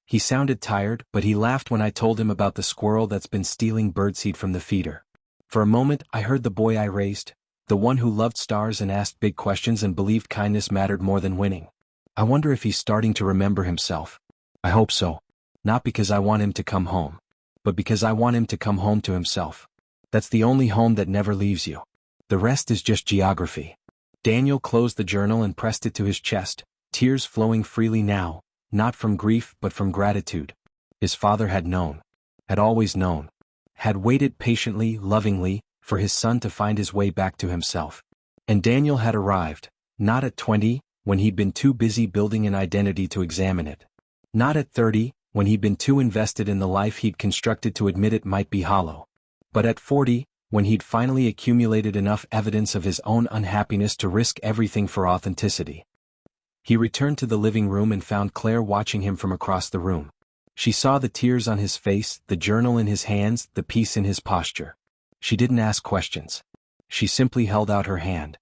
He sounded tired, but he laughed when I told him about the squirrel that's been stealing birdseed from the feeder. For a moment I heard the boy I raised, the one who loved stars and asked big questions and believed kindness mattered more than winning. I wonder if he's starting to remember himself. I hope so. Not because I want him to come home, but because I want him to come home to himself. That's the only home that never leaves you. The rest is just geography." Daniel closed the journal and pressed it to his chest, tears flowing freely now, not from grief but from gratitude. His father had known. Had always known. Had waited patiently, lovingly, for his son to find his way back to himself. And Daniel had arrived, not at 20, when he'd been too busy building an identity to examine it. Not at 30, when he'd been too invested in the life he'd constructed to admit it might be hollow. But at 40, when he'd finally accumulated enough evidence of his own unhappiness to risk everything for authenticity. He returned to the living room and found Claire watching him from across the room. She saw the tears on his face, the journal in his hands, the peace in his posture. She didn't ask questions. She simply held out her hand.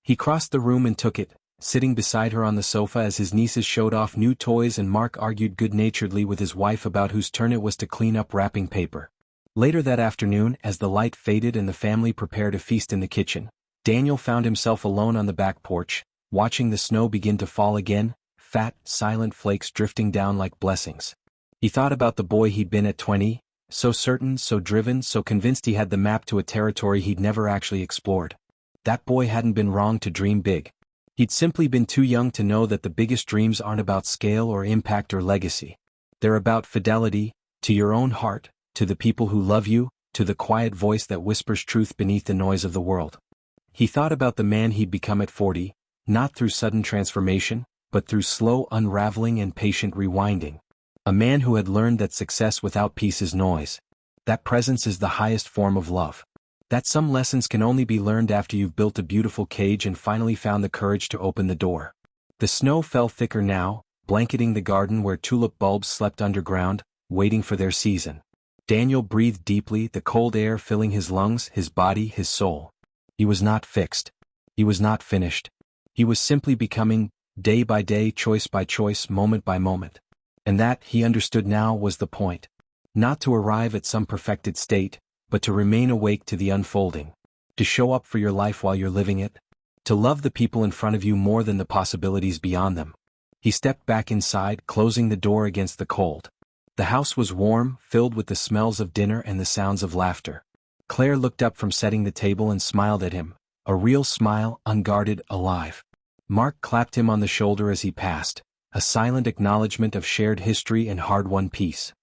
He crossed the room and took it, sitting beside her on the sofa as his nieces showed off new toys and Mark argued good-naturedly with his wife about whose turn it was to clean up wrapping paper. Later that afternoon, as the light faded and the family prepared a feast in the kitchen, Daniel found himself alone on the back porch, watching the snow begin to fall again, fat, silent flakes drifting down like blessings. He thought about the boy he'd been at 20, so certain, so driven, so convinced he had the map to a territory he'd never actually explored. That boy hadn't been wrong to dream big. He'd simply been too young to know that the biggest dreams aren't about scale or impact or legacy. They're about fidelity, to your own heart, to the people who love you, to the quiet voice that whispers truth beneath the noise of the world. He thought about the man he'd become at 40, not through sudden transformation, but through slow unraveling and patient rewinding. A man who had learned that success without peace is noise. That presence is the highest form of love. That some lessons can only be learned after you've built a beautiful cage and finally found the courage to open the door. The snow fell thicker now, blanketing the garden where tulip bulbs slept underground, waiting for their season. Daniel breathed deeply, the cold air filling his lungs, his body, his soul. He was not fixed. He was not finished. He was simply becoming, day by day, choice by choice, moment by moment. And that, he understood now, was the point. Not to arrive at some perfected state, but to remain awake to the unfolding. To show up for your life while you're living it. To love the people in front of you more than the possibilities beyond them. He stepped back inside, closing the door against the cold. The house was warm, filled with the smells of dinner and the sounds of laughter. Claire looked up from setting the table and smiled at him, a real smile, unguarded, alive. Mark clapped him on the shoulder as he passed, a silent acknowledgement of shared history and hard-won peace.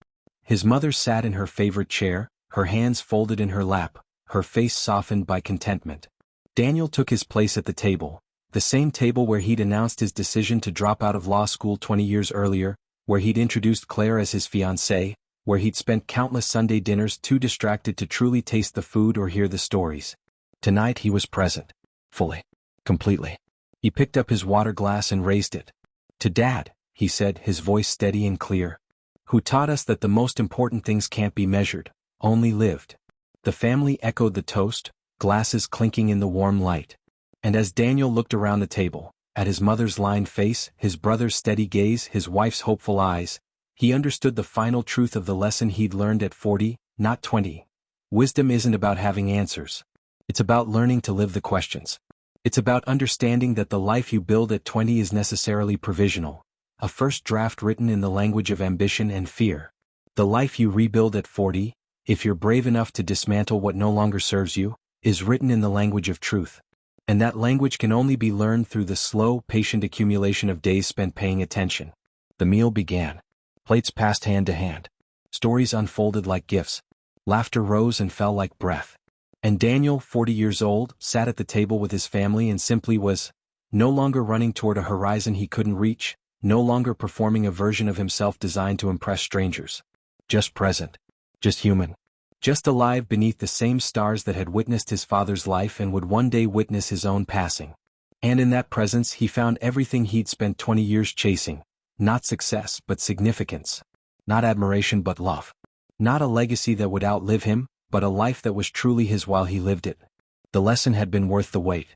His mother sat in her favorite chair, her hands folded in her lap, her face softened by contentment. Daniel took his place at the table, the same table where he'd announced his decision to drop out of law school 20 years earlier, where he'd introduced Claire as his fiancée, where he'd spent countless Sunday dinners too distracted to truly taste the food or hear the stories. Tonight he was present. Fully. Completely. He picked up his water glass and raised it. "To Dad," he said, his voice steady and clear. "Who taught us that the most important things can't be measured, only lived." The family echoed the toast, glasses clinking in the warm light. And as Daniel looked around the table, at his mother's lined face, his brother's steady gaze, his wife's hopeful eyes, he understood the final truth of the lesson he'd learned at 40, not 20. Wisdom isn't about having answers. It's about learning to live the questions. It's about understanding that the life you build at 20 is necessarily provisional, a first draft written in the language of ambition and fear. The life you rebuild at 40, if you're brave enough to dismantle what no longer serves you, is written in the language of truth. And that language can only be learned through the slow, patient accumulation of days spent paying attention. The meal began. Plates passed hand to hand. Stories unfolded like gifts. Laughter rose and fell like breath. And Daniel, 40 years old, sat at the table with his family and simply was, no longer running toward a horizon he couldn't reach, no longer performing a version of himself designed to impress strangers. Just present. Just human. Just alive beneath the same stars that had witnessed his father's life and would one day witness his own passing. And in that presence he found everything he'd spent 20 years chasing. Not success, but significance. Not admiration, but love. Not a legacy that would outlive him, but a life that was truly his while he lived it. The lesson had been worth the wait.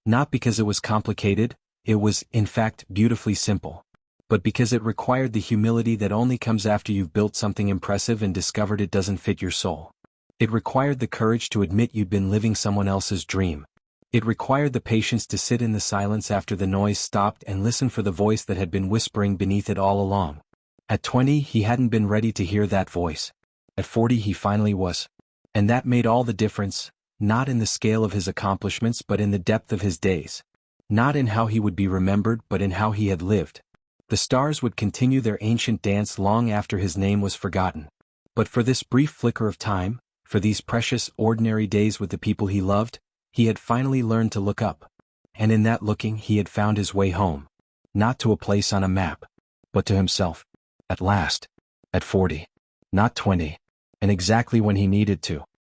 Not because it was complicated, it was, in fact, beautifully simple. But because it required the humility that only comes after you've built something impressive and discovered it doesn't fit your soul. It required the courage to admit you'd been living someone else's dream. It required the patience to sit in the silence after the noise stopped and listen for the voice that had been whispering beneath it all along. At 20, he hadn't been ready to hear that voice. At 40, he finally was. And that made all the difference, not in the scale of his accomplishments but in the depth of his days. Not in how he would be remembered but in how he had lived. The stars would continue their ancient dance long after his name was forgotten. But for this brief flicker of time, for these precious, ordinary days with the people he loved, he had finally learned to look up. And in that looking he had found his way home. Not to a place on a map, but to himself. At last. At 40. Not 20. And exactly when he needed to.